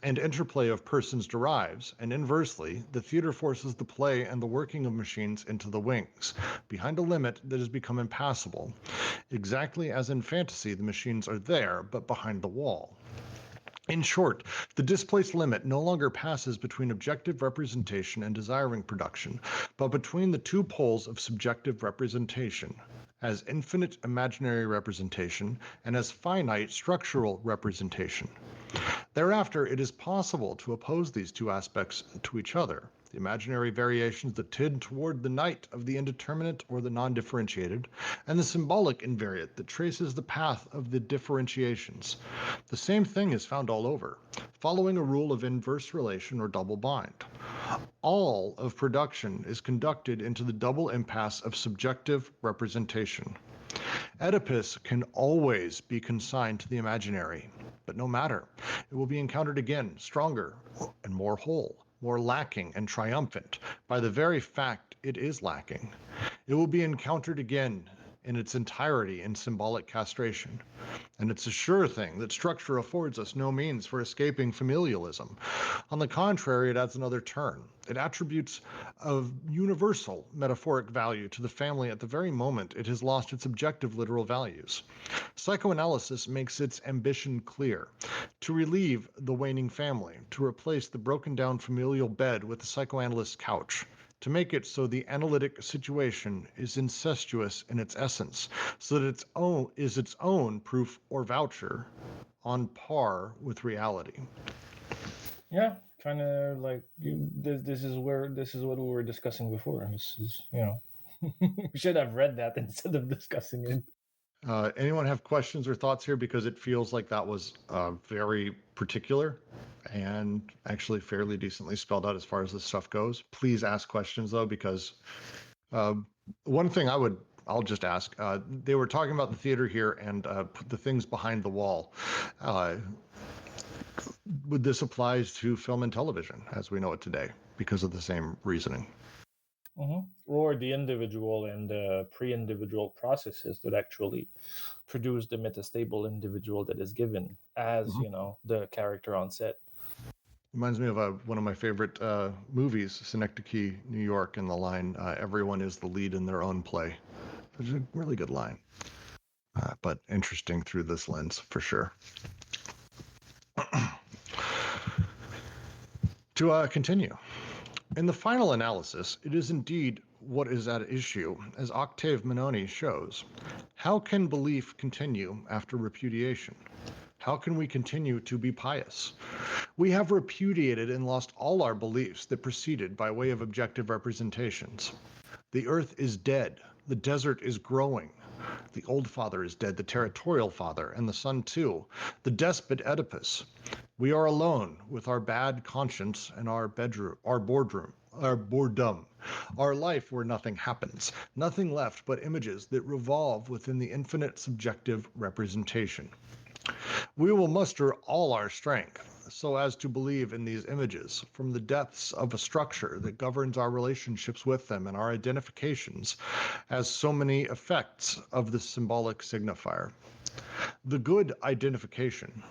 and interplay of persons derives, and inversely, the theater forces the play and the working of machines into the wings, behind a limit that has become impassable. Exactly as in fantasy, the machines are there, but behind the wall. In short, the displaced limit no longer passes between objective representation and desiring production, but between the two poles of subjective representation, as infinite imaginary representation and as finite structural representation. Thereafter, it is possible to oppose these two aspects to each other, the imaginary variations that tend toward the night of the indeterminate or the non-differentiated, and the symbolic invariant that traces the path of the differentiations. The same thing is found all over, following a rule of inverse relation or double bind. All of production is conducted into the double impasse of subjective representation. Oedipus can always be consigned to the imaginary, but no matter, it will be encountered again, stronger and more whole, more lacking and triumphant, by the very fact it is lacking. It will be encountered again in its entirety in symbolic castration. And it's a sure thing that structure affords us no means for escaping familialism. On the contrary, it adds another turn. It attributes a universal metaphoric value to the family at the very moment it has lost its objective literal values. Psychoanalysis makes its ambition clear: to relieve the waning family, to replace the broken down familial bed with the psychoanalyst's couch, to make it so the analytic situation is incestuous in its essence, so that its own proof or voucher on par with reality. Yeah, kind of like this is what we were discussing before. This is, we should have read that instead of discussing it. Anyone have questions or thoughts here? Because it feels like that was very particular and actually fairly decently spelled out as far as this stuff goes. Please ask questions, though, because one thing I would I'll just ask. They were talking about the theater here and the things behind the wall. Would this applies to film and television as we know it today because of the same reasoning? Or the individual and the pre-individual processes that actually produce the metastable individual that is given as, the character on set. Reminds me of one of my favorite movies, Synecdoche, New York, and the line, everyone is the lead in their own play. It's a really good line, but interesting through this lens for sure. To continue, in the final analysis, it is indeed what is at issue, as Octave Menoni shows. How can belief continue after repudiation? How can we continue to be pious? We have repudiated and lost all our beliefs that proceeded by way of objective representations. The earth is dead. The desert is growing. The old father is dead, the territorial father, and the son too, the despot Oedipus. We are alone with our bad conscience and our bedroom, our boardroom, our boredom, our life where nothing happens, nothing left but images that revolve within the infinite subjective representation. We will muster all our strength so as to believe in these images from the depths of a structure that governs our relationships with them and our identifications as so many effects of the symbolic signifier. The good identification.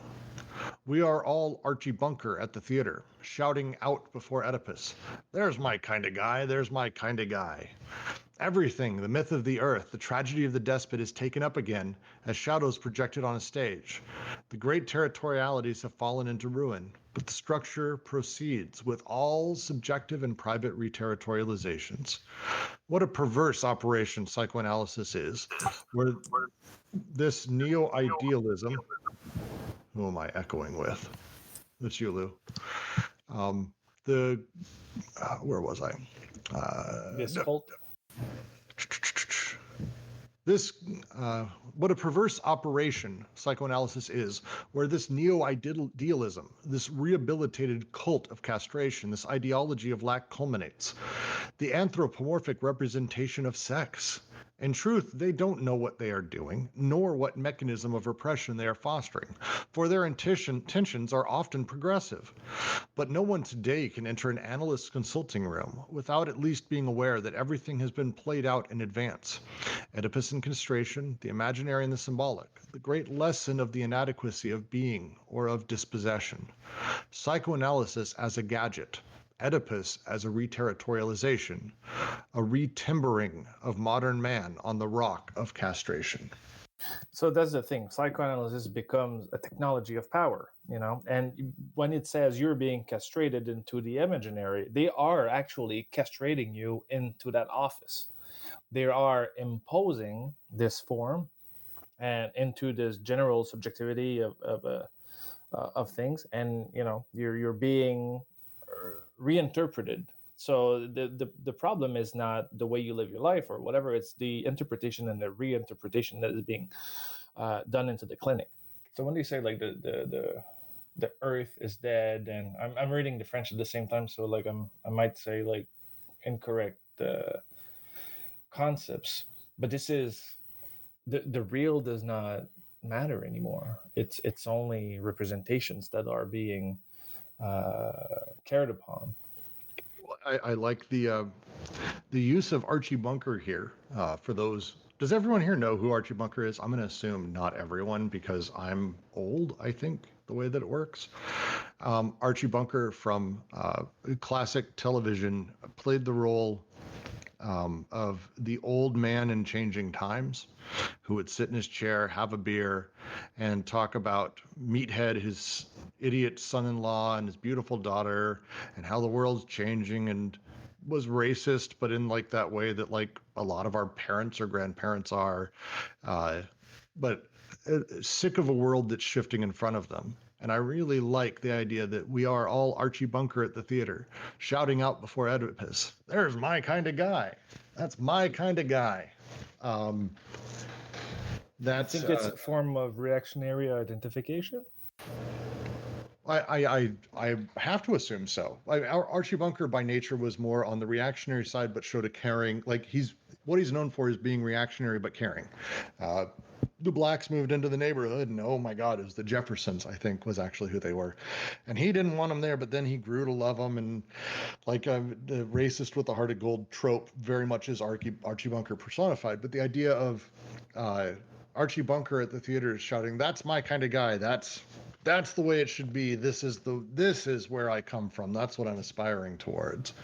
We are all Archie Bunker at the theater, shouting out before Oedipus, "There's my kind of guy, there's my kind of guy." Everything, the myth of the earth, the tragedy of the despot is taken up again as shadows projected on a stage. The great territorialities have fallen into ruin, but the structure proceeds with all subjective and private reterritorializations. What a perverse operation psychoanalysis is, where this neo-idealism, who am I echoing with? That's you, Lou. Where was I? This cult. What a perverse operation psychoanalysis is, where this neo-idealism, this rehabilitated cult of castration, this ideology of lack culminates. The anthropomorphic representation of sex. In truth, they don't know what they are doing, nor what mechanism of repression they are fostering, for their intentions are often progressive. But no one today can enter an analyst's consulting room without at least being aware that everything has been played out in advance. Oedipus and castration, the imaginary and the symbolic, the great lesson of the inadequacy of being or of dispossession. Psychoanalysis as a gadget. Oedipus as a reterritorialization, a retimbering of modern man on the rock of castration. So that's the thing. Psychoanalysis becomes a technology of power, and when it says you're being castrated into the imaginary, they are actually castrating you into that office. They are imposing this form and into this general subjectivity of things, and you're being reinterpreted. So the problem is not the way you live your life or whatever, it's the interpretation and the reinterpretation that is being done into the clinic. So when they say like the earth is dead, and I'm reading the French at the same time, so like I might say like incorrect concepts, but this is the real does not matter anymore. It's only representations that are being cared upon. I like the use of Archie Bunker here. For those, does everyone here know who Archie Bunker is? I'm going to assume not everyone because I'm old, I think, the way that it works. Archie Bunker from classic television played the role of the old man in changing times who would sit in his chair, have a beer, and talk about Meathead, his idiot son-in-law, and his beautiful daughter, and how the world's changing, and was racist, but in like that way that like a lot of our parents or grandparents are, but sick of a world that's shifting in front of them. And I really like the idea that we are all Archie Bunker at the theater, shouting out before Oedipus, "There's my kind of guy. That's my kind of guy." That's, I think it's a form of reactionary identification. I have to assume so. Archie Bunker by nature was more on the reactionary side, but showed a caring, like what he's known for is being reactionary but caring. The blacks moved into the neighborhood, and oh my God, it was the Jeffersons, I think, was actually who they were. And he didn't want them there, but then he grew to love them. And like the racist with the heart of gold trope very much is Archie Bunker personified. But the idea of Archie Bunker at the theater shouting, "That's my kind of guy. That's the way it should be. This is where I come from. That's what I'm aspiring towards."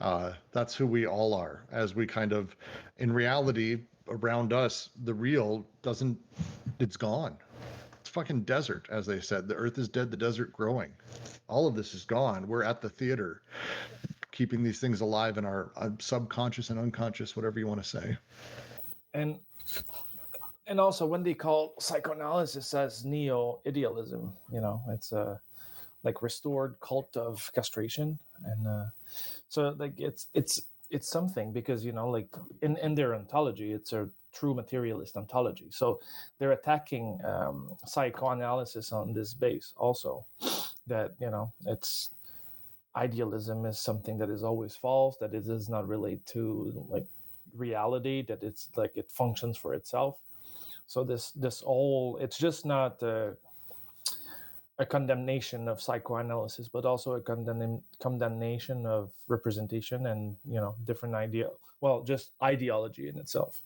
That's who we all are, as we kind of, in reality, around us, the real it's gone. It's fucking desert, as they said. The earth is dead, the desert growing. All of this is gone. We're at the theater, keeping these things alive in our subconscious and unconscious, whatever you want to say. And also, when they call psychoanalysis as neo-idealism, it's a like restored cult of castration, and so like it's something, because like in their ontology, it's a true materialist ontology. So they're attacking psychoanalysis on this base also, that it's idealism is something that is always false, that it does not relate to like reality, that it's like it functions for itself. So this all, it's just not a condemnation of psychoanalysis, but also a condemnation of representation and different just ideology in itself.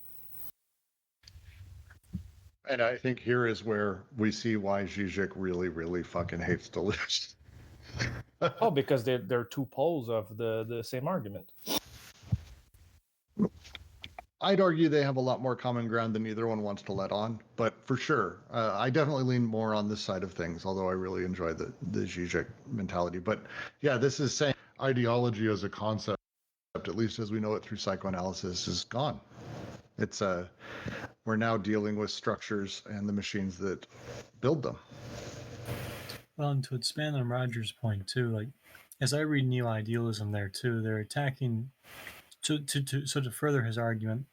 And I think here is where we see why Zizek really, really fucking hates Deleuze. Oh, because they're two poles of the same argument. I'd argue they have a lot more common ground than either one wants to let on, but for sure, I definitely lean more on this side of things, although I really enjoy the Zizek mentality. But yeah, this is saying ideology as a concept, at least as we know it through psychoanalysis, is gone. It's we're now dealing with structures and the machines that build them. Well, and to expand on Roger's point too, like as I read neo-idealism there too, they're attacking to further his argument,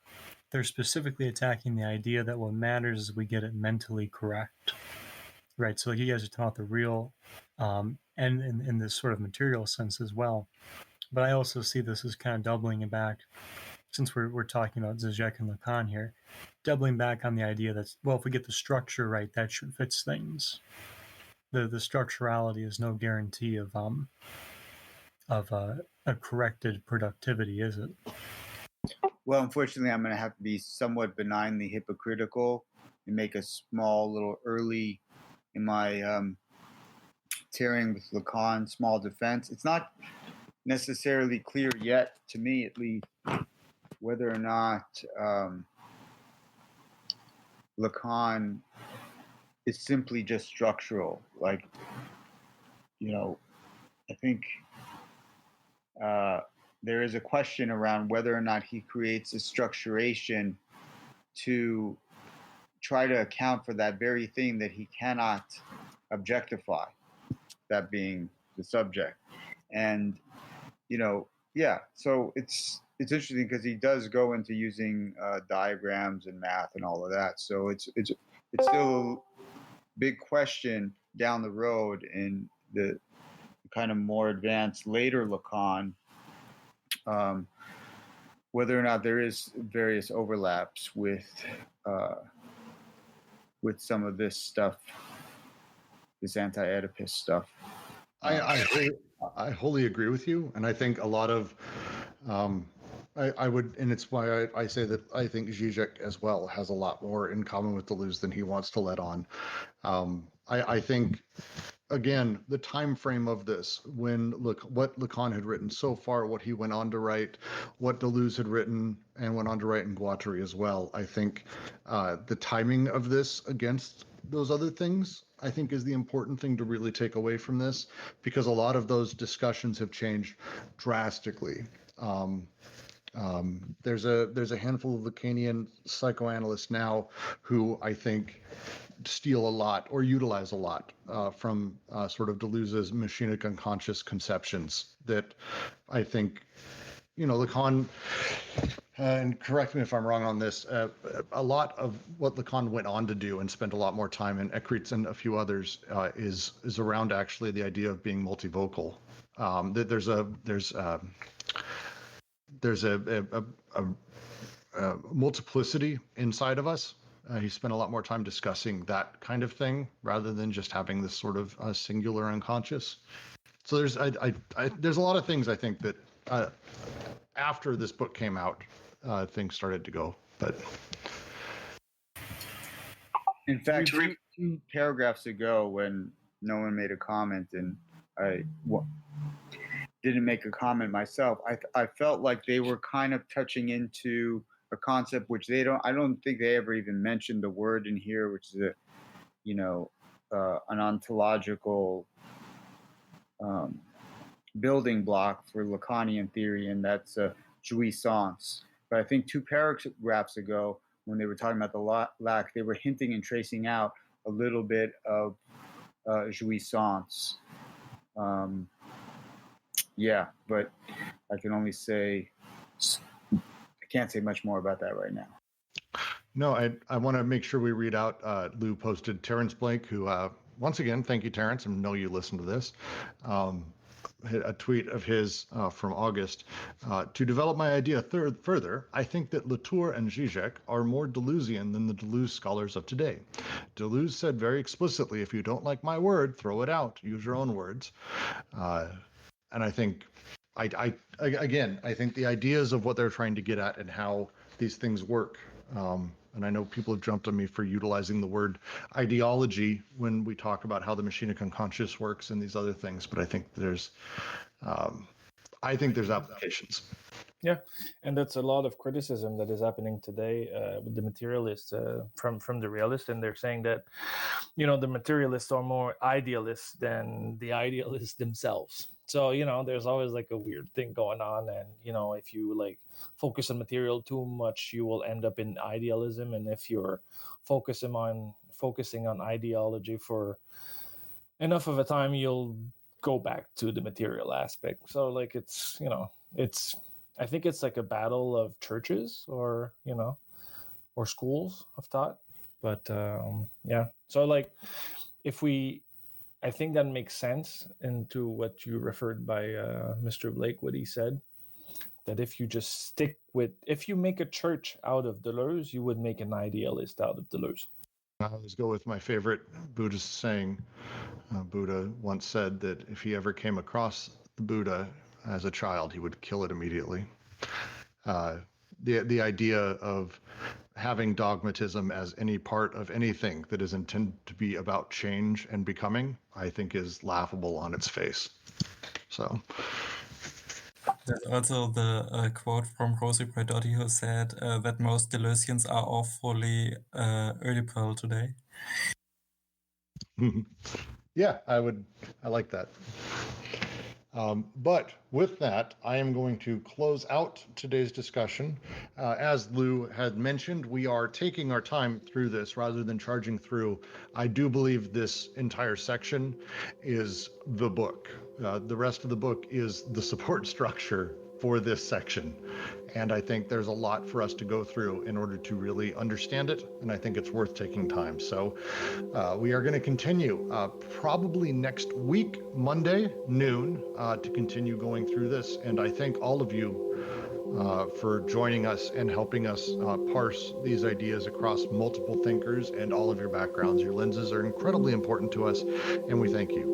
they're specifically attacking the idea that what matters is we get it mentally correct, right? So like you guys are talking about the real, and in this sort of material sense as well. But I also see this as kind of doubling it back, since we're talking about Zizek and Lacan here, doubling back on the idea that, well, if we get the structure right, that should fix things. The structurality is no guarantee of a corrected productivity, is it? Well, unfortunately, I'm going to have to be somewhat benignly hypocritical and make a small little early in my tearing with Lacan small defense. It's not necessarily clear yet, to me at least, whether or not Lacan is simply just structural. Like, I think there is a question around whether or not he creates a structuration to try to account for that very thing that he cannot objectify, that being the subject. And, so it's interesting because he does go into using diagrams and math and all of that. So it's still a big question down the road in the kind of more advanced later Lacan, whether or not there is various overlaps with some of this stuff, this anti-Oedipus stuff. I wholly agree with you, and I think a lot of I would, and it's why I say that I think Zizek as well has a lot more in common with Deleuze than he wants to let on. I think, again, the time frame of this, when what Lacan had written so far, what he went on to write, what Deleuze had written and went on to write in Glottary as well, I think the timing of this against those other things, I think, is the important thing to really take away from this, because a lot of those discussions have changed drastically. There's a handful of Lacanian psychoanalysts now who I think steal a lot or utilize a lot from sort of Deleuze's machinic unconscious conceptions that I think, Lacan, and correct me if I'm wrong on this, a lot of what Lacan went on to do and spent a lot more time in Eckhart and a few others is around actually the idea of being multivocal. There's a multiplicity inside of us. He spent a lot more time discussing that kind of thing rather than just having this sort of singular unconscious. So there's there's a lot of things I think that after this book came out, things started to go. But in fact, two paragraphs ago, when no one made a comment and I didn't make a comment myself, I felt like they were kind of touching into a concept which I don't think they ever even mentioned the word in here, which is an ontological building block for Lacanian theory, and that's jouissance. But I think two paragraphs ago, when they were talking about the lack, they were hinting and tracing out a little bit of jouissance. But I can only say, I can't say much more about that right now. No, I want to make sure we read out, Lou posted Terrence Blake, who, once again, thank you, Terrence, and know you listen to this. A tweet of his from August. To develop my idea further, I think that Latour and Zizek are more Deleuzian than the Deleuze scholars of today. Deleuze said very explicitly, if you don't like my word, throw it out, use your own words. And I think, I think the ideas of what they're trying to get at and how these things work, and I know people have jumped on me for utilizing the word ideology when we talk about how the machine of unconscious works and these other things, but I think there's applications. Yeah, and that's a lot of criticism that is happening today with the materialists from the realists, and they're saying that, the materialists are more idealists than the idealists themselves. So, there's always like a weird thing going on, and, if you like focus on material too much, you will end up in idealism, and if you're focusing on ideology for enough of a time, you'll go back to the material aspect. So, like, it's, I think it's like a battle of churches or schools of thought. But so like I think that makes sense into what you referred by Mr. Blake, what he said, that if you make a church out of Deleuze, you would make an idealist out of Deleuze. I always go with my favorite Buddhist saying. Buddha once said that if he ever came across the Buddha as a child, he would kill it immediately. The idea of having dogmatism as any part of anything that is intended to be about change and becoming, I think is laughable on its face. So there's also the quote from Rosie Braidotti, who said that most Deleuzians are awfully Oedipal today. Yeah, I like that. But with that, I am going to close out today's discussion. As Lou had mentioned, we are taking our time through this rather than charging through. I do believe this entire section is the book. The rest of the book is the support structure for this section. And I think there's a lot for us to go through in order to really understand it. And I think it's worth taking time. So we are going to continue probably next week, Monday, noon, to continue going through this. And I thank all of you for joining us and helping us parse these ideas across multiple thinkers and all of your backgrounds. Your lenses are incredibly important to us, and we thank you.